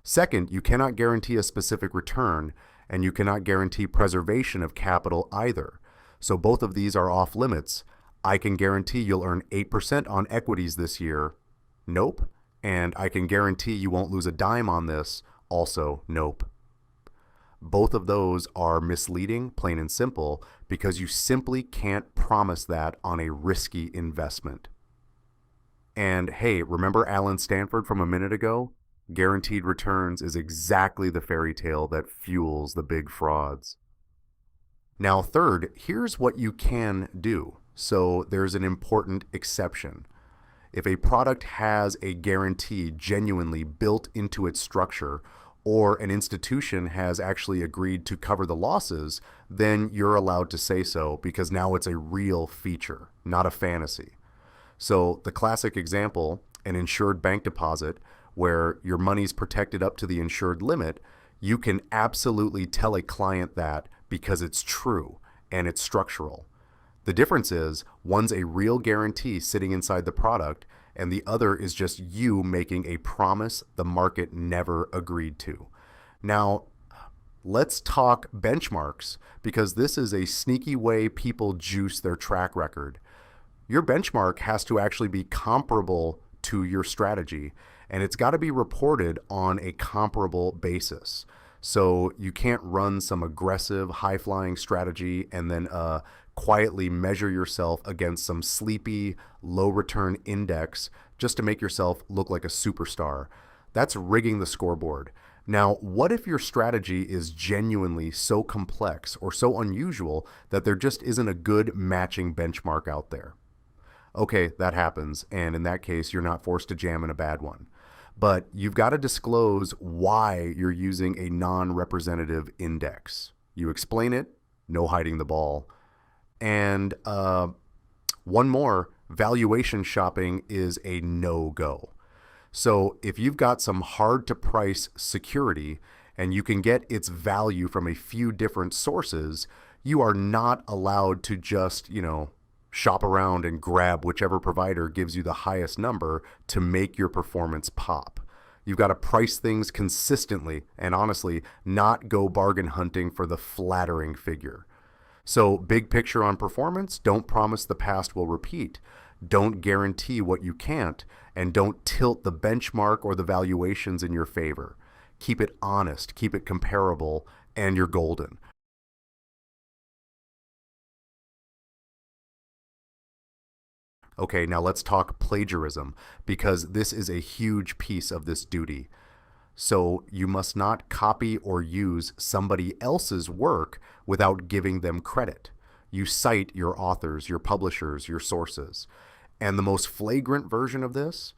Second, you cannot guarantee a specific return, and you cannot guarantee preservation of capital either. So both of these are off limits. I can guarantee you'll earn 8% on equities this year. Nope. And I can guarantee you won't lose a dime on this. Also, nope. Both of those are misleading, plain and simple, because you simply can't promise that on a risky investment. And hey, remember Alan Stanford from a minute ago? Guaranteed returns is exactly the fairy tale that fuels the big frauds. Now, third, here's what you can do. So there's an important exception. If a product has a guarantee genuinely built into its structure, or an institution has actually agreed to cover the losses, then you're allowed to say so because now it's a real feature, not a fantasy. So the classic example, an insured bank deposit where your money's protected up to the insured limit, you can absolutely tell a client that because it's true and it's structural. The difference is one's a real guarantee sitting inside the product and the other is just you making a promise the market never agreed to. Now, let's talk benchmarks because this is a sneaky way people juice their track record. Your benchmark has to actually be comparable to your strategy, and it's got to be reported on a comparable basis. So you can't run some aggressive, high-flying strategy and then quietly measure yourself against some sleepy, low-return index just to make yourself look like a superstar. That's rigging the scoreboard. Now, what if your strategy is genuinely so complex or so unusual that there just isn't a good matching benchmark out there? Okay, that happens, and in that case, you're not forced to jam in a bad one. But you've got to disclose why you're using a non-representative index. You explain it, no hiding the ball. And one more, valuation shopping is a no-go. So if you've got some hard-to-price security and you can get its value from a few different sources, you are not allowed to just, shop around and grab whichever provider gives you the highest number to make your performance pop. You've got to price things consistently and honestly not go bargain hunting for the flattering figure. So big picture on performance, don't promise the past will repeat. Don't guarantee what you can't, and don't tilt the benchmark or the valuations in your favor. Keep it honest, keep it comparable, and you're golden. Okay, now let's talk plagiarism, because this is a huge piece of this duty. So you must not copy or use somebody else's work without giving them credit. You cite your authors, your publishers, your sources. And the most flagrant version of this,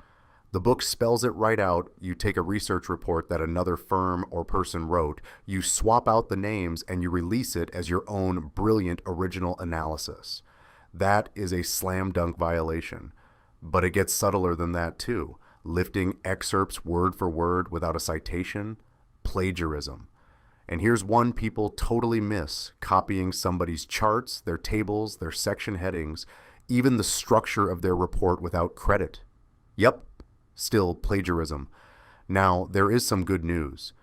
the book spells it right out. You take a research report that another firm or person wrote, you swap out the names, and you release it as your own brilliant original analysis. That is a slam dunk violation. But it gets subtler than that too. Lifting excerpts word for word without a citation, plagiarism. And here's one people totally miss: copying somebody's charts, their tables, their section headings, even the structure of their report without credit. Yep, still plagiarism. Now, there is some good news.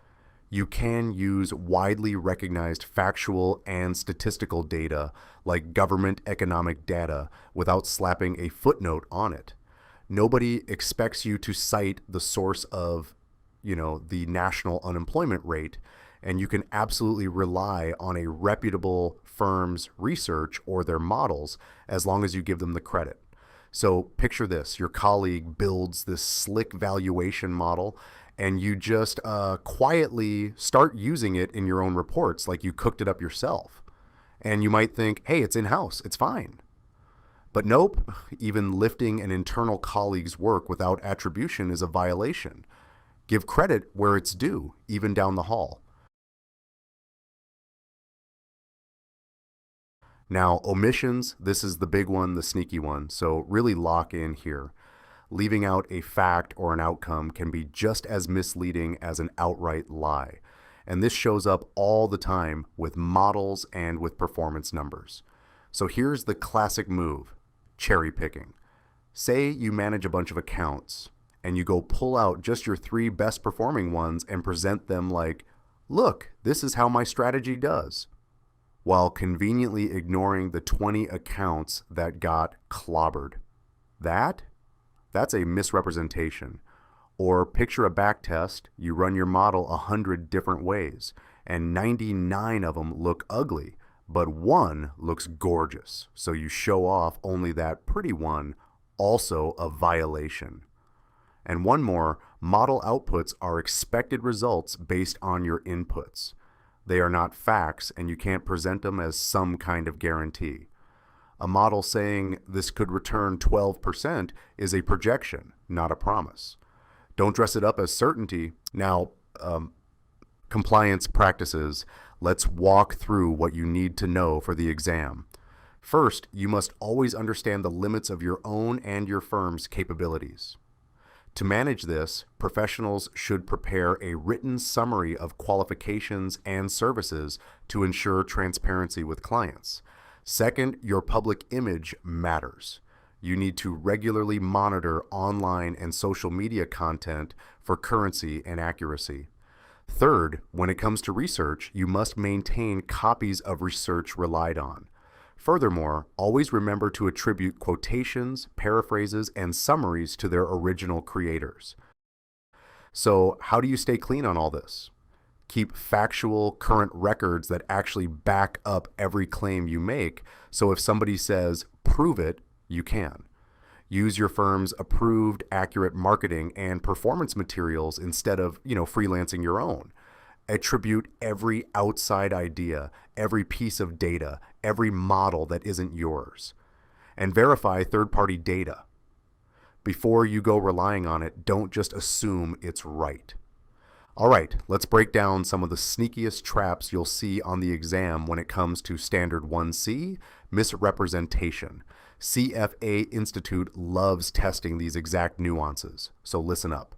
You can use widely recognized factual and statistical data like government economic data without slapping a footnote on it. Nobody expects you to cite the source of, the national unemployment rate, and you can absolutely rely on a reputable firm's research or their models as long as you give them the credit. So picture this: your colleague builds this slick valuation model, and you just quietly start using it in your own reports like you cooked it up yourself. And you might think, hey, it's in-house, it's fine. But nope, even lifting an internal colleague's work without attribution is a violation. Give credit where it's due, even down the hall. Now, omissions, this is the big one, the sneaky one, so really lock in here. Leaving out a fact or an outcome can be just as misleading as an outright lie. And this shows up all the time with models and with performance numbers. So here's the classic move: cherry picking. Say you manage a bunch of accounts and you go pull out just your 3 best performing ones and present them like, look, this is how my strategy does, while conveniently ignoring the 20 accounts that got clobbered. That's a misrepresentation. Or picture a back test: you run your model 100 different ways, and 99 of them look ugly, but one looks gorgeous. So you show off only that pretty one, also a violation. And one more: model outputs are expected results based on your inputs. They are not facts, and you can't present them as some kind of guarantee. A model saying this could return 12% is a projection, not a promise. Don't dress it up as certainty. Now, compliance practices. Let's walk through what you need to know for the exam. First, you must always understand the limits of your own and your firm's capabilities. To manage this, professionals should prepare a written summary of qualifications and services to ensure transparency with clients. Second, your public image matters. You need to regularly monitor online and social media content for currency and accuracy. Third, when it comes to research, you must maintain copies of research relied on. Furthermore, always remember to attribute quotations, paraphrases, and summaries to their original creators. So, how do you stay clean on all this? Keep factual, current records that actually back up every claim you make, so if somebody says, prove it, you can. Use your firm's approved, accurate marketing and performance materials instead of, freelancing your own. Attribute every outside idea, every piece of data, every model that isn't yours. And verify third-party data. Before you go relying on it, don't just assume it's right. All right, let's break down some of the sneakiest traps you'll see on the exam when it comes to Standard 1C, misrepresentation. CFA Institute loves testing these exact nuances, so listen up.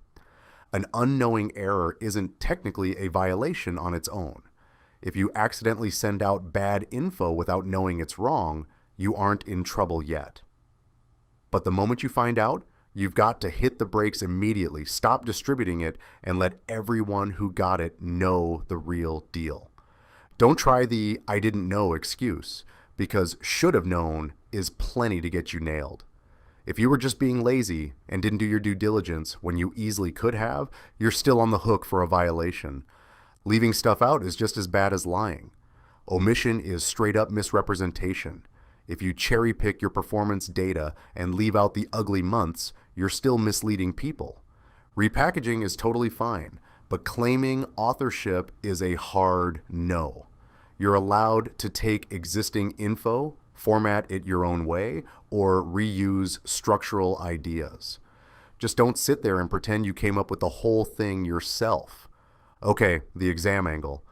An unknowing error isn't technically a violation on its own. If you accidentally send out bad info without knowing it's wrong, you aren't in trouble yet. But the moment you find out, you've got to hit the brakes immediately, stop distributing it, and let everyone who got it know the real deal. Don't try the "I didn't know" excuse, because "should have known" is plenty to get you nailed. If you were just being lazy and didn't do your due diligence when you easily could have, you're still on the hook for a violation. Leaving stuff out is just as bad as lying. Omission is straight up misrepresentation. If you cherry pick your performance data and leave out the ugly months, you're still misleading people. Repackaging is totally fine, But claiming authorship is a hard no. You're allowed to take existing info, format it your own way, or reuse structural ideas. Just don't sit there and pretend you came up with the whole thing yourself. Okay, the exam angle.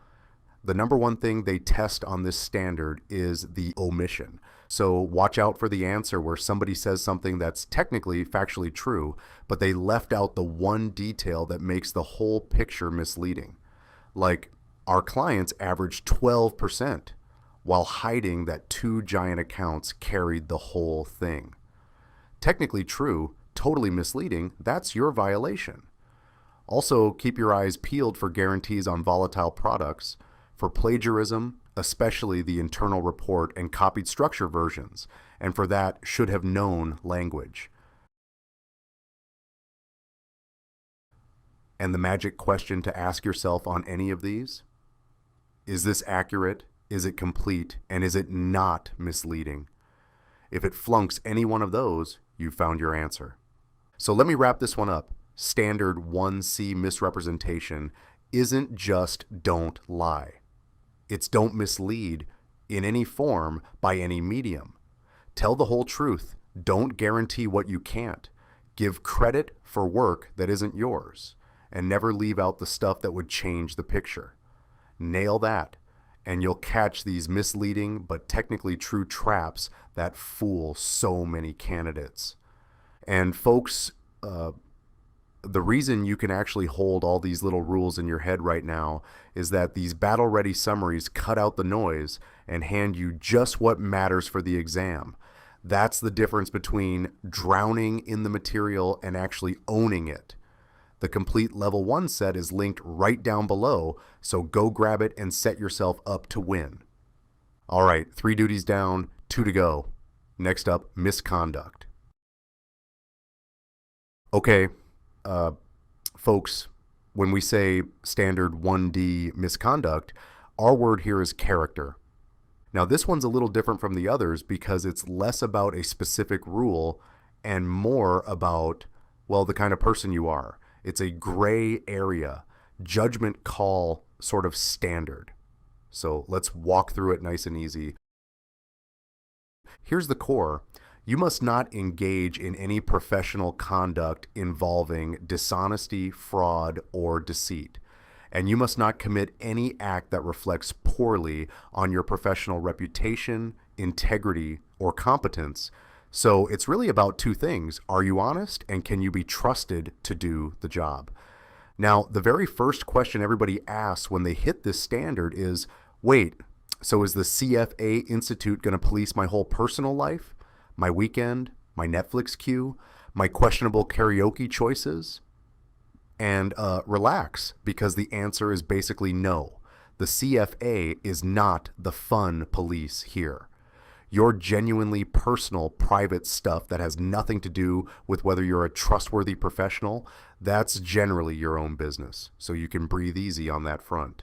The number one thing they test on this standard is the omission. So watch out for the answer where somebody says something that's technically factually true, but they left out the one detail that makes the whole picture misleading. Like, our clients averaged 12% while hiding that 2 giant accounts carried the whole thing. Technically true, totally misleading, that's your violation. Also, keep your eyes peeled for guarantees on volatile products, for plagiarism, especially the internal report and copied structure versions, and for that should have known language. And the magic question to ask yourself on any of these? Is this accurate? Is it complete? And is it not misleading? If it flunks any one of those, you've found your answer. So let me wrap this one up. Standard 1C misrepresentation isn't just don't lie. It's don't mislead in any form by any medium. Tell the whole truth. Don't guarantee what you can't. Give credit for work that isn't yours. And never leave out the stuff that would change the picture. Nail that, and you'll catch these misleading but technically true traps that fool so many candidates. And folks, the reason you can actually hold all these little rules in your head right now is that these battle-ready summaries cut out the noise and hand you just what matters for the exam. That's the difference between drowning in the material and actually owning it. The complete level 1 set is linked right down below, so go grab it and set yourself up to win. All right, 3 duties down, 2 to go. Next up, misconduct. Okay, folks, when we say standard 1D misconduct, our word here is character. Now, this one's a little different from the others because it's less about a specific rule and more about, well, the kind of person you are. It's a gray area, judgment call sort of standard. So let's walk through it nice and easy. Here's the core. You must not engage in any professional conduct involving dishonesty, fraud, or deceit. And you must not commit any act that reflects poorly on your professional reputation, integrity, or competence. So it's really about 2 things. Are you honest, and can you be trusted to do the job? Now, the very first question everybody asks when they hit this standard is, wait, so is the CFA Institute going to police my whole personal life, my weekend, my Netflix queue, my questionable karaoke choices? And relax, because the answer is basically no. The CFA is not the fun police here. Your genuinely personal, private stuff that has nothing to do with whether you're a trustworthy professional, that's generally your own business. So you can breathe easy on that front.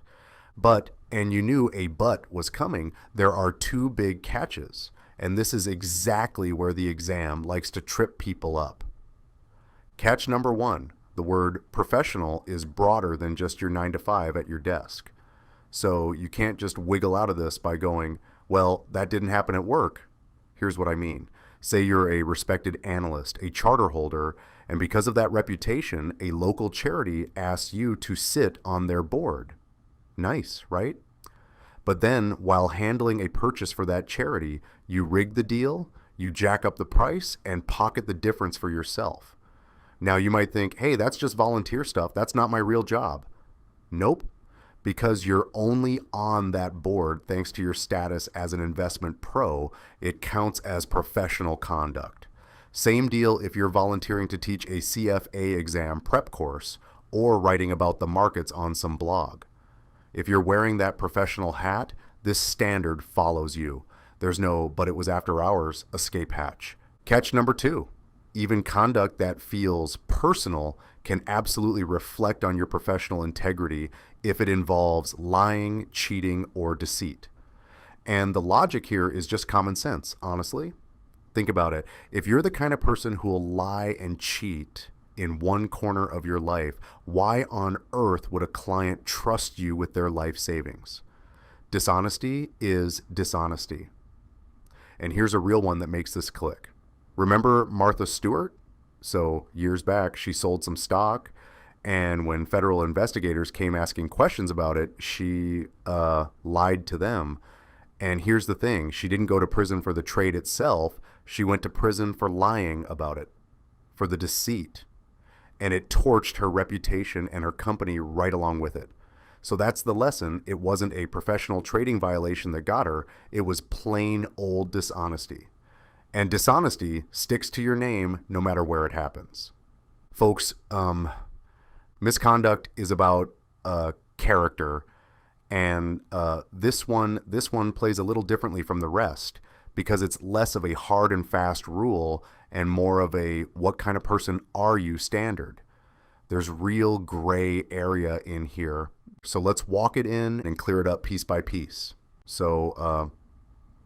But, and you knew a but was coming, there are 2 big catches. And this is exactly where the exam likes to trip people up. Catch number 1. The word professional is broader than just your 9 to 5 at your desk. So you can't just wiggle out of this by going, well, that didn't happen at work. Here's what I mean. Say you're a respected analyst, a charterholder, and because of that reputation, a local charity asks you to sit on their board. Nice, right? But then, while handling a purchase for that charity, you rig the deal, you jack up the price, and pocket the difference for yourself. Now you might think, hey, that's just volunteer stuff. That's not my real job. Nope. Because you're only on that board thanks to your status as an investment pro, it counts as professional conduct. Same deal if you're volunteering to teach a CFA exam prep course or writing about the markets on some blog. If you're wearing that professional hat, this standard follows you. There's no "but it was after hours" escape hatch. Catch number 2. Even conduct that feels personal can absolutely reflect on your professional integrity if it involves lying, cheating, or deceit. And the logic here is just common sense, honestly. Think about it. If you're the kind of person who will lie and cheat, in one corner of your life, why on earth would a client trust you with their life savings? Dishonesty is dishonesty. And here's a real one that makes this click. Remember Martha Stewart? So years back, she sold some stock, and when federal investigators came asking questions about it, she lied to them. And here's the thing, she didn't go to prison for the trade itself, she went to prison for lying about it, for the deceit. And it torched her reputation and her company right along with it. So that's the lesson. It wasn't a professional trading violation that got her, it was plain old dishonesty. And dishonesty sticks to your name no matter where it happens. Folks, misconduct is about character, and this one plays a little differently from the rest because it's less of a hard and fast rule and more of a what kind of person are you standard. There's real gray area in here. So let's walk it in and clear it up piece by piece. So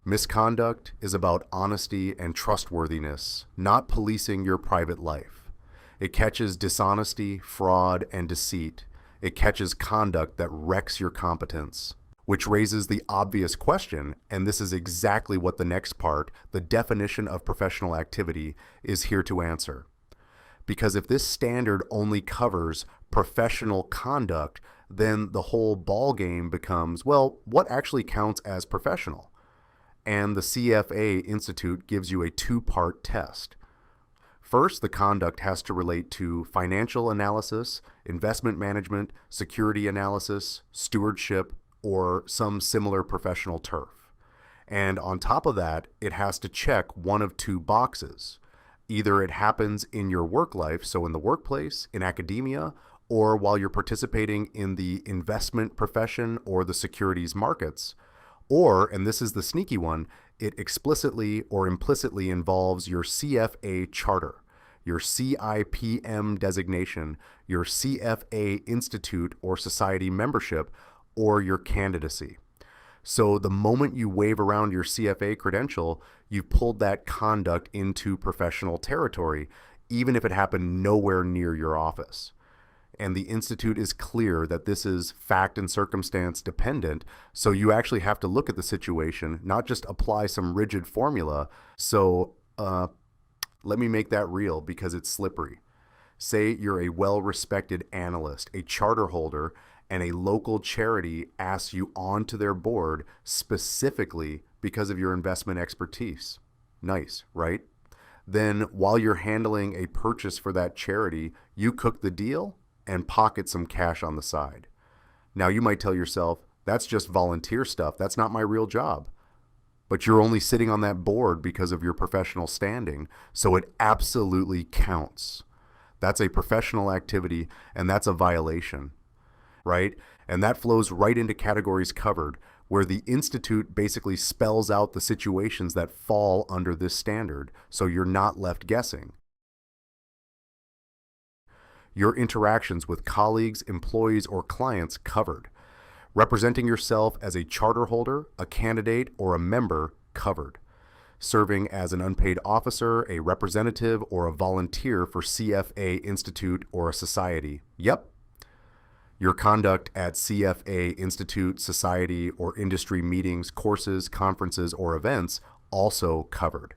misconduct is about honesty and trustworthiness, not policing your private life. It catches dishonesty, fraud, and deceit. It catches conduct that wrecks your competence, which raises the obvious question, and this is exactly what the next part, the definition of professional activity, is here to answer. Because if this standard only covers professional conduct, then the whole ball game becomes, well, what actually counts as professional? And the CFA Institute gives you a two-part test. First, the conduct has to relate to financial analysis, investment management, security analysis, stewardship, or some similar professional turf. And on top of that, it has to check one of two boxes. Either it happens in your work life, so in the workplace, in academia, or while you're participating in the investment profession or the securities markets. Or, and this is the sneaky one, it explicitly or implicitly involves your CFA charter, your CIPM designation, your CFA Institute or society membership, or your candidacy. So the moment you wave around your CFA credential, you've pulled that conduct into professional territory, even if it happened nowhere near your office. And the Institute is clear that this is fact and circumstance dependent, so you actually have to look at the situation, not just apply some rigid formula. So let me make that real because it's slippery. Say you're a well-respected analyst, a charter holder, and a local charity asks you onto their board specifically because of your investment expertise. Nice, right? Then while you're handling a purchase for that charity, you cook the deal and pocket some cash on the side. Now you might tell yourself, that's just volunteer stuff, that's not my real job. But you're only sitting on that board because of your professional standing, so it absolutely counts. That's a professional activity, and that's a violation, right? And that flows right into categories covered, where the Institute basically spells out the situations that fall under this standard, so you're not left guessing. Your interactions with colleagues, employees, or clients covered. Representing yourself as a charter holder, a candidate, or a member covered. Serving as an unpaid officer, a representative, or a volunteer for CFA Institute or a society. Yep. Your conduct at CFA Institute, society, or industry meetings, courses, conferences, or events also covered.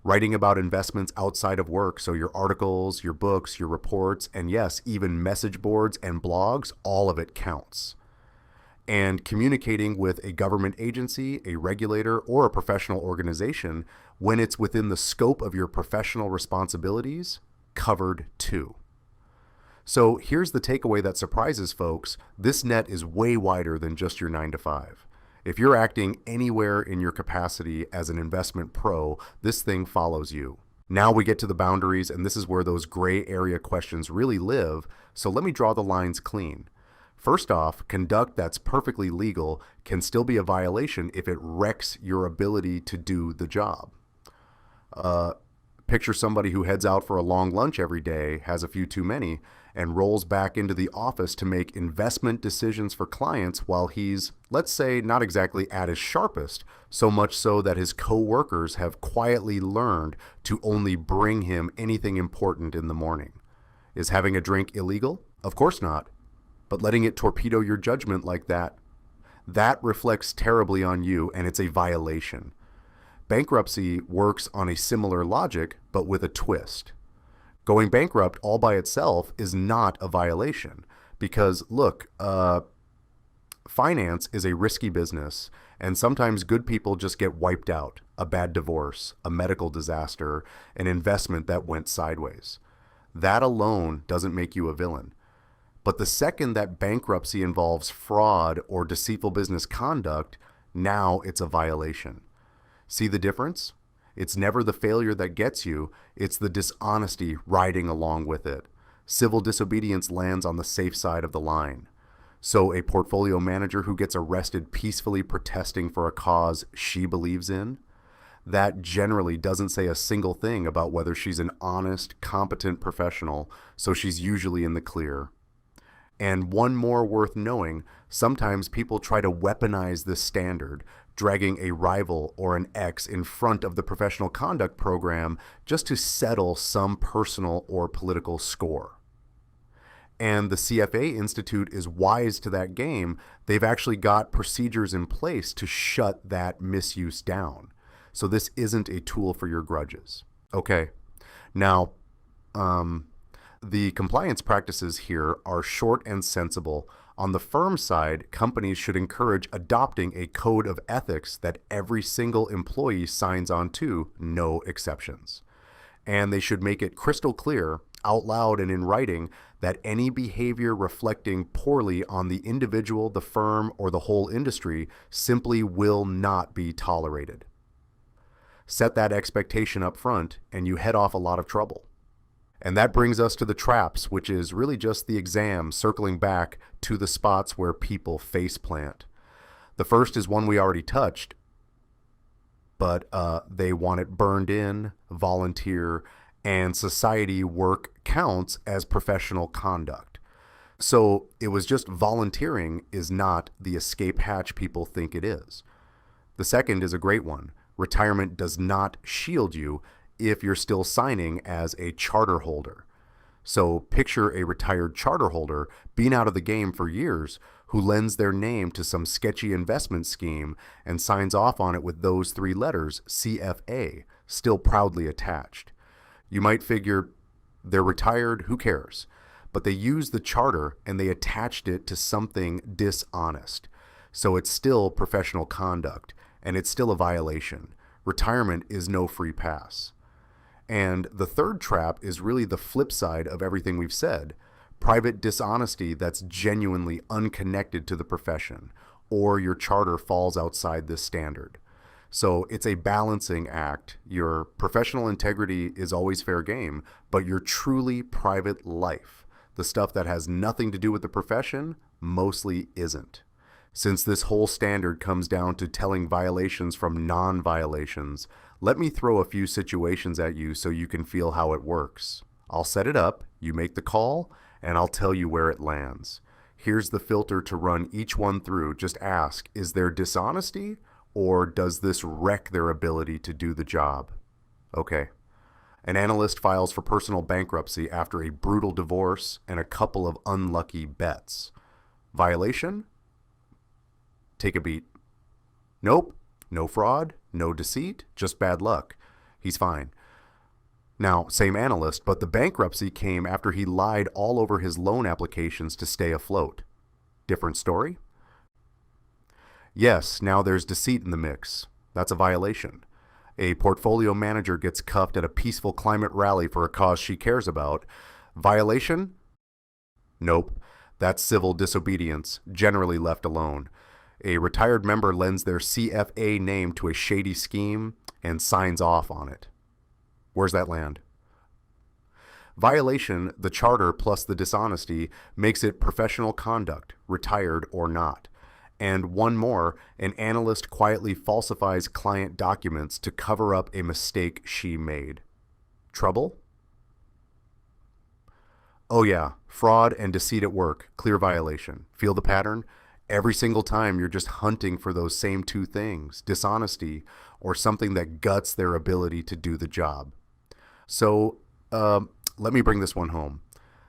Writing about investments outside of work, so your articles, your books, your reports, and yes, even message boards and blogs, all of it counts. And communicating with a government agency, a regulator, or a professional organization when it's within the scope of your professional responsibilities, covered too. So here's the takeaway that surprises folks. This net is way wider than just your 9 to 5. If you're acting anywhere in your capacity as an investment pro, this thing follows you. Now we get to the boundaries, and this is where those gray area questions really live, so let me draw the lines clean. First off, conduct that's perfectly legal can still be a violation if it wrecks your ability to do the job. Picture somebody who heads out for a long lunch every day, has a few too many, and rolls back into the office to make investment decisions for clients while he's, let's say, not exactly at his sharpest, so much so that his co-workers have quietly learned to only bring him anything important in the morning. Is having a drink illegal? Of course not. But letting it torpedo your judgment like that reflects terribly on you, and it's a violation. Bankruptcy works on a similar logic, but with a twist. Going bankrupt all by itself is not a violation because, look, finance is a risky business, and sometimes good people just get wiped out. A bad divorce, a medical disaster, an investment that went sideways. That alone doesn't make you a villain. But the second that bankruptcy involves fraud or deceitful business conduct, now it's a violation. See the difference? It's never the failure that gets you, it's the dishonesty riding along with it. Civil disobedience lands on the safe side of the line. So a portfolio manager who gets arrested peacefully protesting for a cause she believes in, that generally doesn't say a single thing about whether she's an honest, competent professional, so she's usually in the clear. And one more worth knowing, sometimes people try to weaponize this standard, dragging a rival or an ex in front of the professional conduct program just to settle some personal or political score. And the CFA Institute is wise to that game. They've actually got procedures in place to shut that misuse down. So this isn't a tool for your grudges. Okay, now, the compliance practices here are short and sensible. On the firm side, companies should encourage adopting a code of ethics that every single employee signs on to, no exceptions. And they should make it crystal clear, out loud and in writing, that any behavior reflecting poorly on the individual, the firm, or the whole industry simply will not be tolerated. Set that expectation up front, and you head off a lot of trouble. And that brings us to the traps, which is really just the exam circling back to the spots where people faceplant. The first is one we already touched, but they want it burned in, volunteer, and society work counts as professional conduct. So it was just volunteering is not the escape hatch people think it is. The second is a great one. Retirement does not shield you if you're still signing as a charter holder. So picture a retired charter holder being out of the game for years who lends their name to some sketchy investment scheme and signs off on it with those 3 letters, CFA, still proudly attached. You might figure they're retired, who cares? But they used the charter and they attached it to something dishonest. So it's still professional conduct and it's still a violation. Retirement is no free pass. And the third trap is really the flip side of everything we've said. Private dishonesty that's genuinely unconnected to the profession, or your charter falls outside this standard. So it's a balancing act. Your professional integrity is always fair game, but your truly private life, the stuff that has nothing to do with the profession, mostly isn't. Since this whole standard comes down to telling violations from non-violations, let me throw a few situations at you so you can feel how it works. I'll set it up, you make the call, and I'll tell you where it lands. Here's the filter to run each one through. Just ask, is there dishonesty, or does this wreck their ability to do the job? Okay. An analyst files for personal bankruptcy after a brutal divorce and a couple of unlucky bets. Violation? Take a beat. Nope. No fraud, no deceit, just bad luck. He's fine. Now, same analyst, but the bankruptcy came after he lied all over his loan applications to stay afloat. Different story? Yes, now there's deceit in the mix. That's a violation. A portfolio manager gets cuffed at a peaceful climate rally for a cause she cares about. Violation? Nope. That's civil disobedience, generally left alone. A retired member lends their CFA name to a shady scheme and signs off on it. Where's that land? Violation, the charter plus the dishonesty, makes it professional conduct, retired or not. And one more, an analyst quietly falsifies client documents to cover up a mistake she made. Trouble? Oh yeah, fraud and deceit at work, clear violation. Feel the pattern? Every single time you're just hunting for those same 2 things, dishonesty or something that guts their ability to do the job. So let me bring this one home.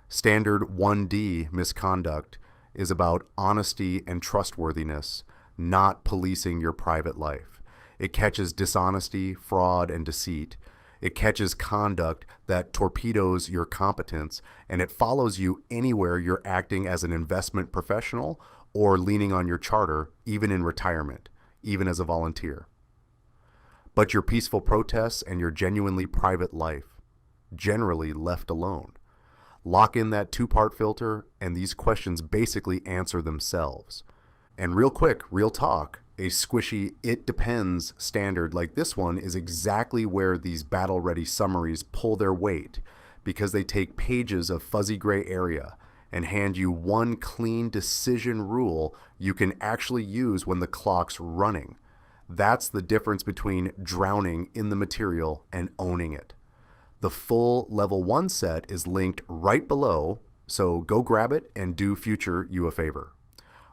Standard 1D misconduct is about honesty and trustworthiness, not policing your private life. It catches dishonesty, fraud, and deceit. It catches conduct that torpedoes your competence, and it follows you anywhere you're acting as an investment professional or leaning on your charter, even in retirement, even as a volunteer. But your peaceful protests and your genuinely private life, generally left alone. Lock in that two-part filter, and these questions basically answer themselves. And real quick, real talk, a squishy "it depends" standard like this one is exactly where these battle-ready summaries pull their weight, because they take pages of fuzzy gray area and hand you one clean decision rule you can actually use when the clock's running. That's the difference between drowning in the material and owning it. The full level 1 set is linked right below, so go grab it and do future you a favor.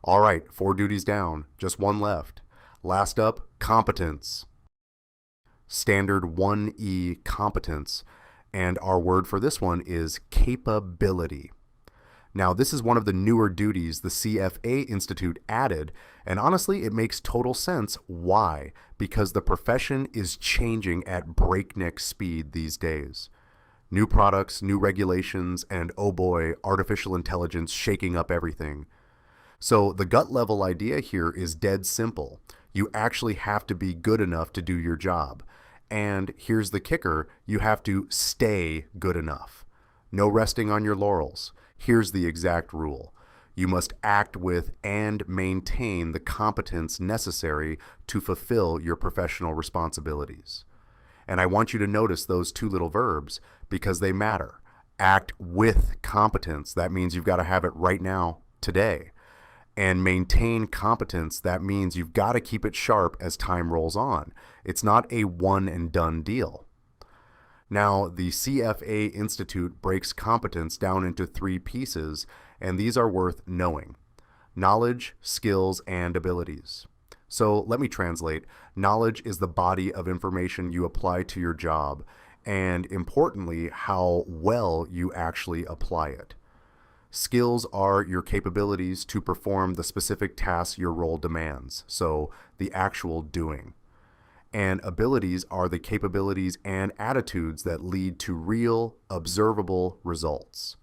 All right, 4 duties down, just 1 left. Last up, competence. Standard 1E competence, and our word for this one is capability. Now, this is one of the newer duties the CFA Institute added, and honestly, it makes total sense. Why? Because the profession is changing at breakneck speed these days. New products, new regulations, and oh boy, artificial intelligence shaking up everything. So the gut level idea here is dead simple. You actually have to be good enough to do your job. And here's the kicker, you have to stay good enough. No resting on your laurels. Here's the exact rule. You must act with and maintain the competence necessary to fulfill your professional responsibilities. And I want you to notice those 2 little verbs because they matter. Act with competence, that means you've got to have it right now, today. And maintain competence, that means you've got to keep it sharp as time rolls on. It's not a one and done deal. Now, the CFA Institute breaks competence down into 3 pieces, and these are worth knowing: knowledge, skills, and abilities. So let me translate. Knowledge is the body of information you apply to your job, and importantly, how well you actually apply it. Skills are your capabilities to perform the specific tasks your role demands, so the actual doing. And abilities are the capabilities and attitudes that lead to real, observable results.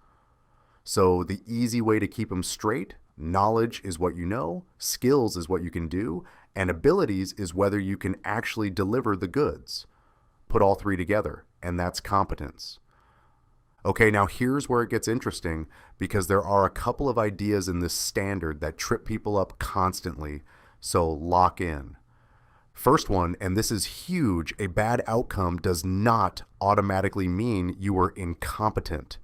So the easy way to keep them straight: knowledge is what you know, skills is what you can do, and abilities is whether you can actually deliver the goods. Put all 3 together, and that's competence. Okay, now here's where it gets interesting, because there are a couple of ideas in this standard that trip people up constantly, so lock in. First one, and this is huge, a bad outcome does not automatically mean you were incompetent.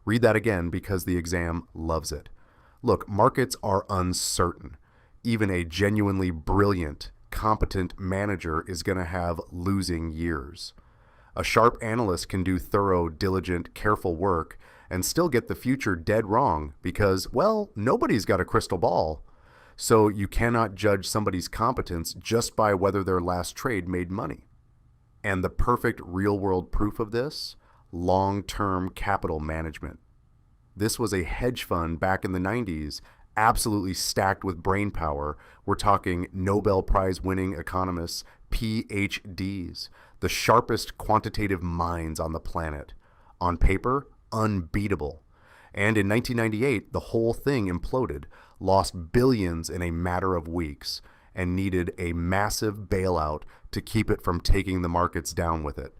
Read that again because the exam loves it. Look, markets are uncertain. Even a genuinely brilliant, competent manager is going to have losing years. A sharp analyst can do thorough, diligent, careful work and still get the future dead wrong because, well, nobody's got a crystal ball. So you cannot judge somebody's competence just by whether their last trade made money. And the perfect real-world proof of this? Long-term capital management. This was a hedge fund back in the 90s, absolutely stacked with brain power. We're talking Nobel Prize winning economists, PhDs, the sharpest quantitative minds on the planet. On paper, unbeatable. And in 1998, the whole thing imploded, lost billions in a matter of weeks, and needed a massive bailout to keep it from taking the markets down with it.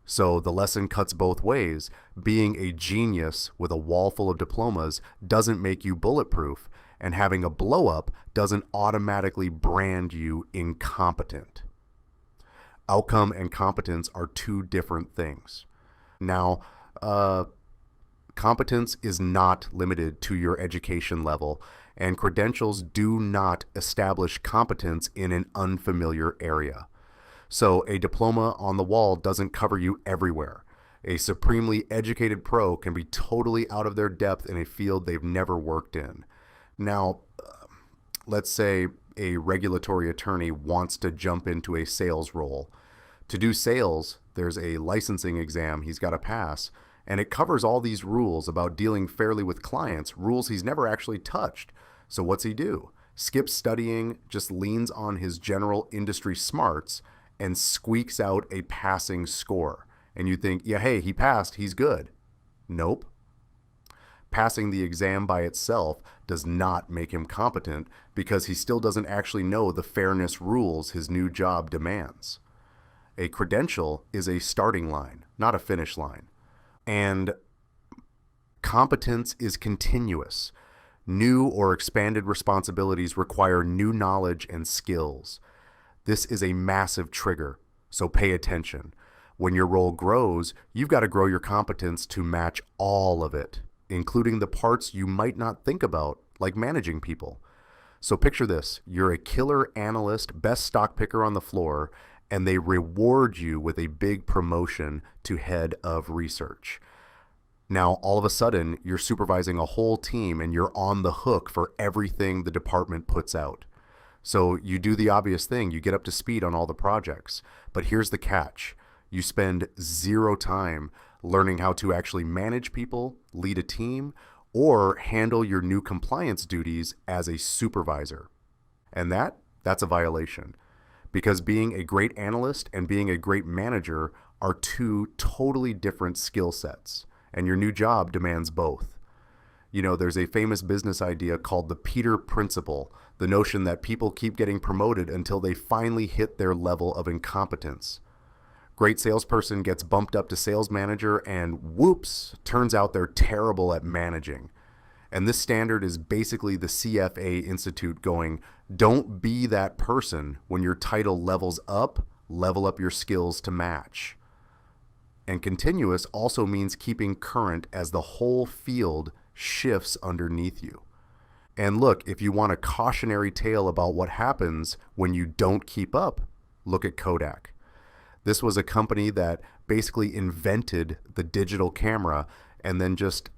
So the lesson cuts both ways. Being a genius with a wall full of diplomas doesn't make you bulletproof, and having a blow up doesn't automatically brand you incompetent. Outcome and competence are 2 different things. Now, competence is not limited to your education level, and credentials do not establish competence in an unfamiliar area. So a diploma on the wall doesn't cover you everywhere. A supremely educated pro can be totally out of their depth in a field they've never worked in. Now, let's say a regulatory attorney wants to jump into a sales role. To do sales, there's a licensing exam he's got to pass, And it covers all these rules about dealing fairly with clients, rules he's never actually touched. So what's he do? Skips studying, just leans on his general industry smarts, and squeaks out a passing score. And you think, yeah, hey, he passed, he's good. Nope. Passing the exam by itself does not make him competent because he still doesn't actually know the fairness rules his new job demands. A credential is a starting line, not a finish line. And competence is continuous. New or expanded responsibilities require new knowledge and skills. This is a massive trigger, so pay attention. When your role grows, you've got to grow your competence to match all of it, including the parts you might not think about, like managing people. So picture this, you're a killer analyst, best stock picker on the floor, and they reward you with a big promotion to head of research. Now, all of a sudden, you're supervising a whole team and you're on the hook for everything the department puts out. So you do the obvious thing, you get up to speed on all the projects. But here's the catch. You spend zero time learning how to actually manage people, lead a team, or handle your new compliance duties as a supervisor. And that's a violation. Because being a great analyst and being a great manager are two totally different skill sets, and your new job demands both. You know, there's a famous business idea called the Peter Principle, the notion that people keep getting promoted until they finally hit their level of incompetence. Great salesperson gets bumped up to sales manager and whoops, turns out they're terrible at managing. And this standard is basically the CFA Institute going, don't be that person. When your title levels up, level up your skills to match. And continuous also means keeping current as the whole field shifts underneath you. And look, if you want a cautionary tale about what happens when you don't keep up, look at Kodak. This was a company that basically invented the digital camera and then just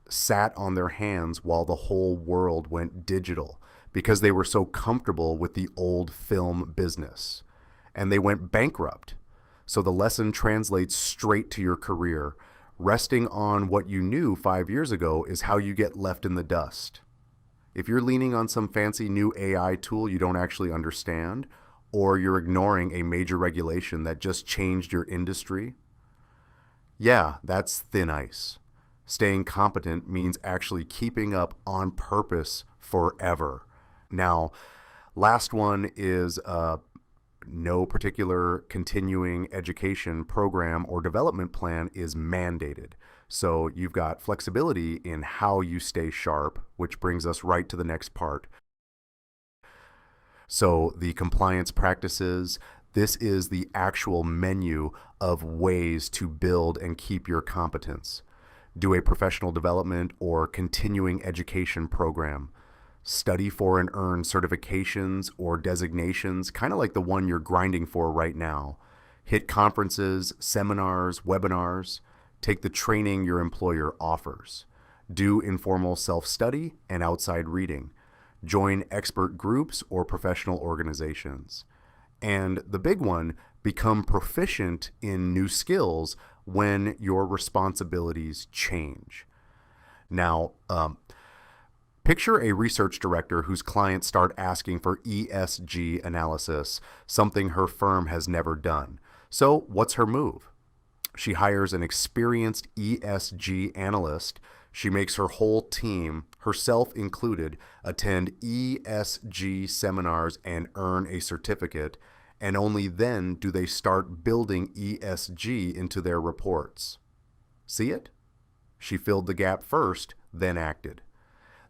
sat on their hands while the whole world went digital because they were so comfortable with the old film business. And they went bankrupt. So the lesson translates straight to your career. Resting on what you knew 5 years ago is how you get left in the dust. If you're leaning on some fancy new AI tool you don't actually understand, or you're ignoring a major regulation that just changed your industry, yeah, that's thin ice. Staying competent means actually keeping up on purpose forever. Now, last one is no particular continuing education program or development plan is mandated. So you've got flexibility in how you stay sharp, which brings us right to the next part. So the compliance practices, this is the actual menu of ways to build and keep your competence. Do a professional development or continuing education program. Study for and earn certifications or designations, kind of like the one you're grinding for right now. Hit conferences, seminars, webinars. Take the training your employer offers. Do informal self-study and outside reading. Join expert groups or professional organizations. And the big one, become proficient in new skills when your responsibilities change. Now, picture a research director whose clients start asking for ESG analysis, something her firm has never done. So what's her move? She hires an experienced ESG analyst. She makes her whole team, herself included, attend ESG seminars and earn a certificate, and only then do they start building ESG into their reports. See it? She filled the gap first, then acted.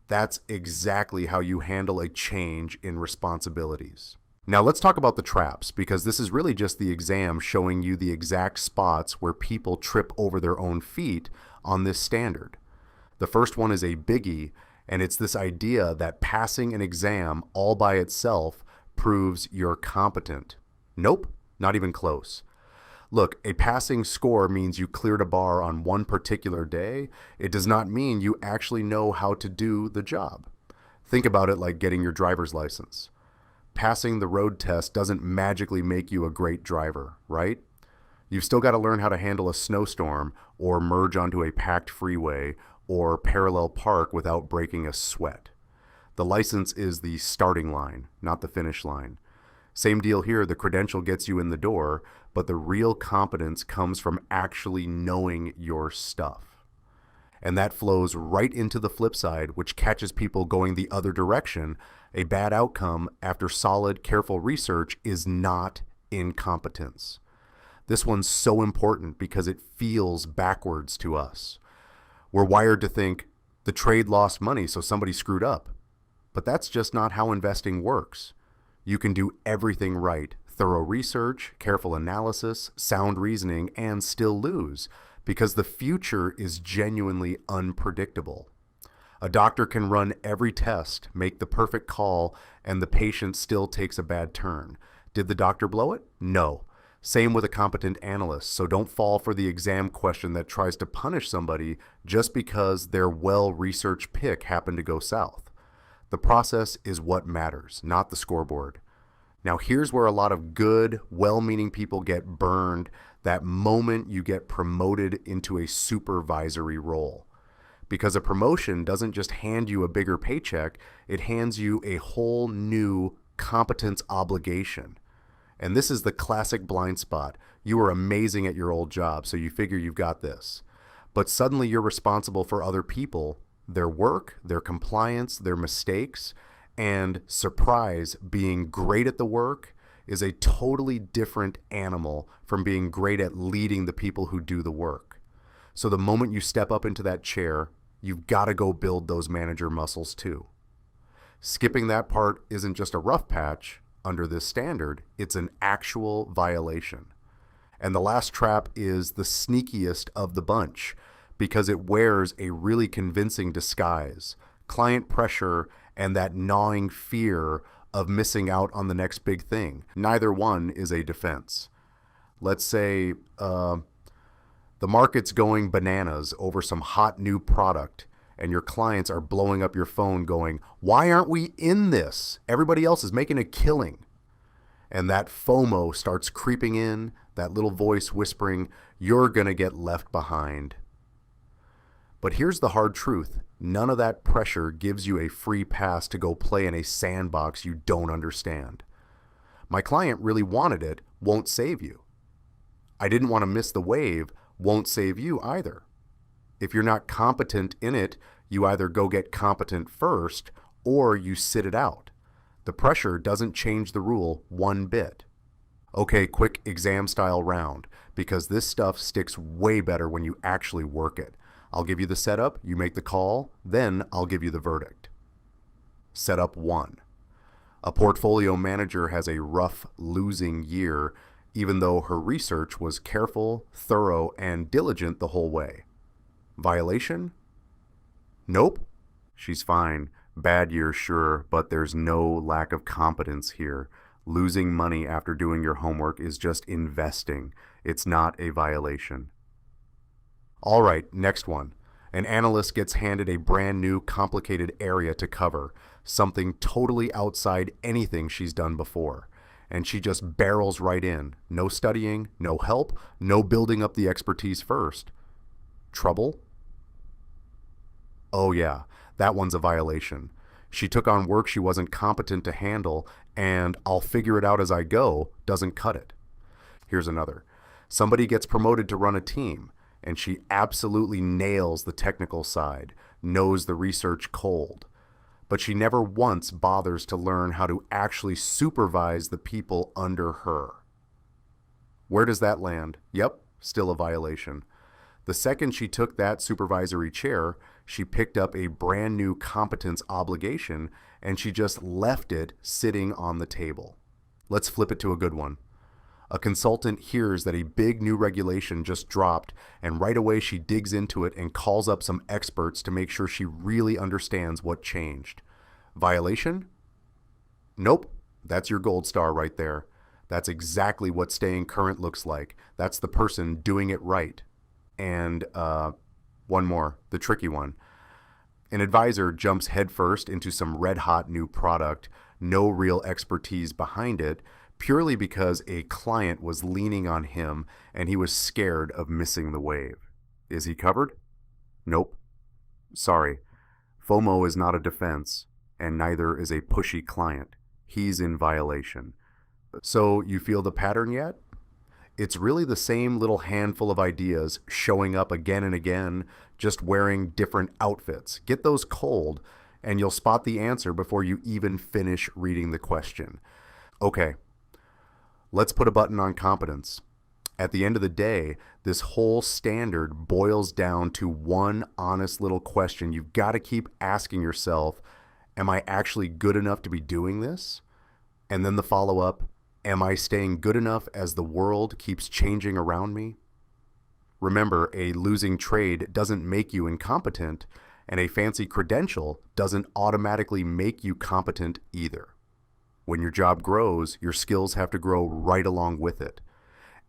That's exactly how you handle a change in responsibilities. Now let's talk about the traps, because this is really just the exam showing you the exact spots where people trip over their own feet on this standard. The first one is a biggie, and it's this idea that passing an exam all by itself proves you're competent. Nope, not even close. Look, a passing score means you cleared a bar on one particular day. It does not mean you actually know how to do the job. Think about it like getting your driver's license. Passing the road test doesn't magically make you a great driver, right? You've still got to learn how to handle a snowstorm or merge onto a packed freeway or parallel park without breaking a sweat. The license is the starting line, not the finish line. Same deal here, the credential gets you in the door, but the real competence comes from actually knowing your stuff. And that flows right into the flip side, which catches people going the other direction. A bad outcome after solid, careful research is not incompetence. This one's so important because it feels backwards to us. We're wired to think the trade lost money, so somebody screwed up. But that's just not how investing works. You can do everything right, thorough research, careful analysis, sound reasoning, and still lose, because the future is genuinely unpredictable. A doctor can run every test, make the perfect call, and the patient still takes a bad turn. Did the doctor blow it? No. Same with a competent analyst, so don't fall for the exam question that tries to punish somebody just because their well-researched pick happened to go south. The process is what matters, not the scoreboard. Now here's where a lot of good, well-meaning people get burned that moment you get promoted into a supervisory role. Because a promotion doesn't just hand you a bigger paycheck, it hands you a whole new competence obligation. And this is the classic blind spot. You were amazing at your old job, so you figure you've got this. But suddenly you're responsible for other people, their work, their compliance, their mistakes, and surprise, being great at the work is a totally different animal from being great at leading the people who do the work. So the moment you step up into that chair, you've got to go build those manager muscles too. Skipping that part isn't just a rough patch under this standard, it's an actual violation. And the last trap is the sneakiest of the bunch because it wears a really convincing disguise, client pressure and that gnawing fear of missing out on the next big thing. Neither one is a defense. Let's say the market's going bananas over some hot new product and your clients are blowing up your phone going, "Why aren't we in this? Everybody else is making a killing." And that FOMO starts creeping in, that little voice whispering, "You're gonna get left behind." But here's the hard truth. None of that pressure gives you a free pass to go play in a sandbox you don't understand. My client really wanted it, won't save you. I didn't want to miss the wave, won't save you either. If you're not competent in it, you either go get competent first or you sit it out. The pressure doesn't change the rule one bit. Okay, quick exam style round, because this stuff sticks way better when you actually work it. I'll give you the setup, you make the call, then I'll give you the verdict. Setup 1. A portfolio manager has a rough losing year, even though her research was careful, thorough, and diligent the whole way. Violation? Nope. She's fine. Bad year, sure, but there's no lack of competence here. Losing money after doing your homework is just investing. It's not a violation. All right, next one. An analyst gets handed a brand new complicated area to cover, something totally outside anything she's done before. And she just barrels right in. No studying, no help, no building up the expertise first. Trouble? Oh yeah, that one's a violation. She took on work she wasn't competent to handle, and "I'll figure it out as I go" doesn't cut it. Here's another. Somebody gets promoted to run a team, and she absolutely nails the technical side, knows the research cold. But she never once bothers to learn how to actually supervise the people under her. Where does that land? Yep, still a violation. The second she took that supervisory chair, she picked up a brand new competence obligation and she just left it sitting on the table. Let's flip it to a good one. A consultant hears that a big new regulation just dropped, and right away she digs into it and calls up some experts to make sure she really understands what changed. Violation? Nope, that's your gold star right there. That's exactly what staying current looks like. That's the person doing it right. And one more, the tricky one. An advisor jumps headfirst into some red-hot new product, no real expertise behind it, purely because a client was leaning on him and he was scared of missing the wave. Is he covered? Nope. Sorry. FOMO is not a defense, and neither is a pushy client. He's in violation. So you feel the pattern yet? It's really the same little handful of ideas showing up again and again, just wearing different outfits. Get those cold, and you'll spot the answer before you even finish reading the question. Okay, let's put a button on competence. At the end of the day, this whole standard boils down to one honest little question you've got to keep asking yourself: am I actually good enough to be doing this? And then the follow-up: am I staying good enough as the world keeps changing around me? Remember, a losing trade doesn't make you incompetent, and a fancy credential doesn't automatically make you competent either. When your job grows, your skills have to grow right along with it.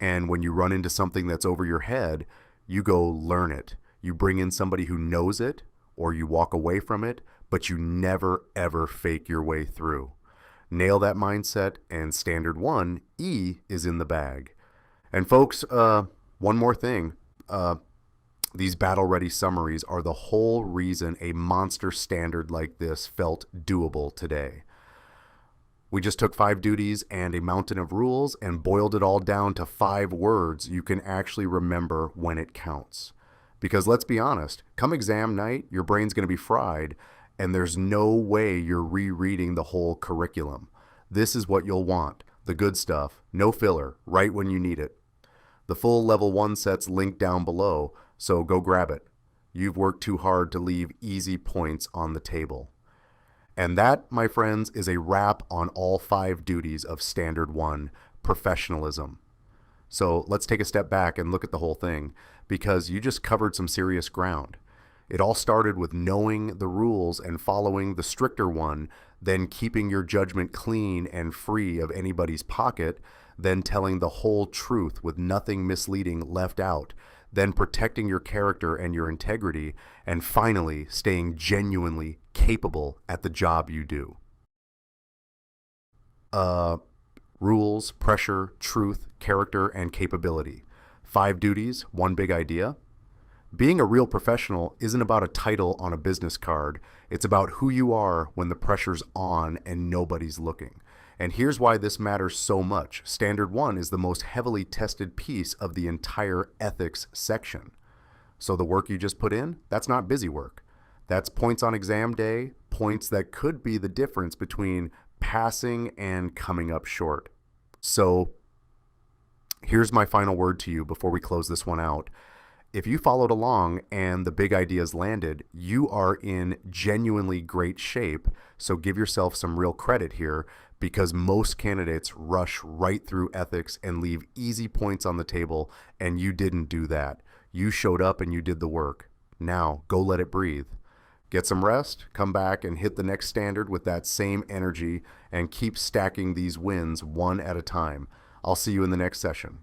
And when you run into something that's over your head, you go learn it. You bring in somebody who knows it, or you walk away from it, but you never ever fake your way through. Nail that mindset, and standard 1, E, is in the bag. And folks, one more thing. These battle-ready summaries are the whole reason a monster standard like this felt doable today. We just took 5 duties and a mountain of rules and boiled it all down to 5 words you can actually remember when it counts. Because let's be honest, come exam night, your brain's going to be fried, and there's no way you're rereading the whole curriculum. This is what you'll want: the good stuff, no filler, right when you need it. The full level 1 set's linked down below, so go grab it. You've worked too hard to leave easy points on the table. And that, my friends, is a wrap on all 5 duties of Standard 1, Professionalism. So let's take a step back and look at the whole thing, because you just covered some serious ground. It all started with knowing the rules and following the stricter one, then keeping your judgment clean and free of anybody's pocket, then telling the whole truth with nothing misleading left out, then protecting your character and your integrity, and finally staying genuinely capable at the job you do. Rules, pressure, truth, character, and capability. 5 duties, 1 big idea. Being a real professional isn't about a title on a business card. It's about who you are when the pressure's on and nobody's looking. And here's why this matters so much. Standard 1 is the most heavily tested piece of the entire ethics section. So the work you just put in, that's not busy work. That's points on exam day, points that could be the difference between passing and coming up short. So here's my final word to you before we close this one out. If you followed along and the big ideas landed, you are in genuinely great shape. So give yourself some real credit here, because most candidates rush right through ethics and leave easy points on the table, and you didn't do that. You showed up and you did the work. Now go let it breathe. Get some rest, come back and hit the next standard with that same energy, and keep stacking these wins one at a time. I'll see you in the next session.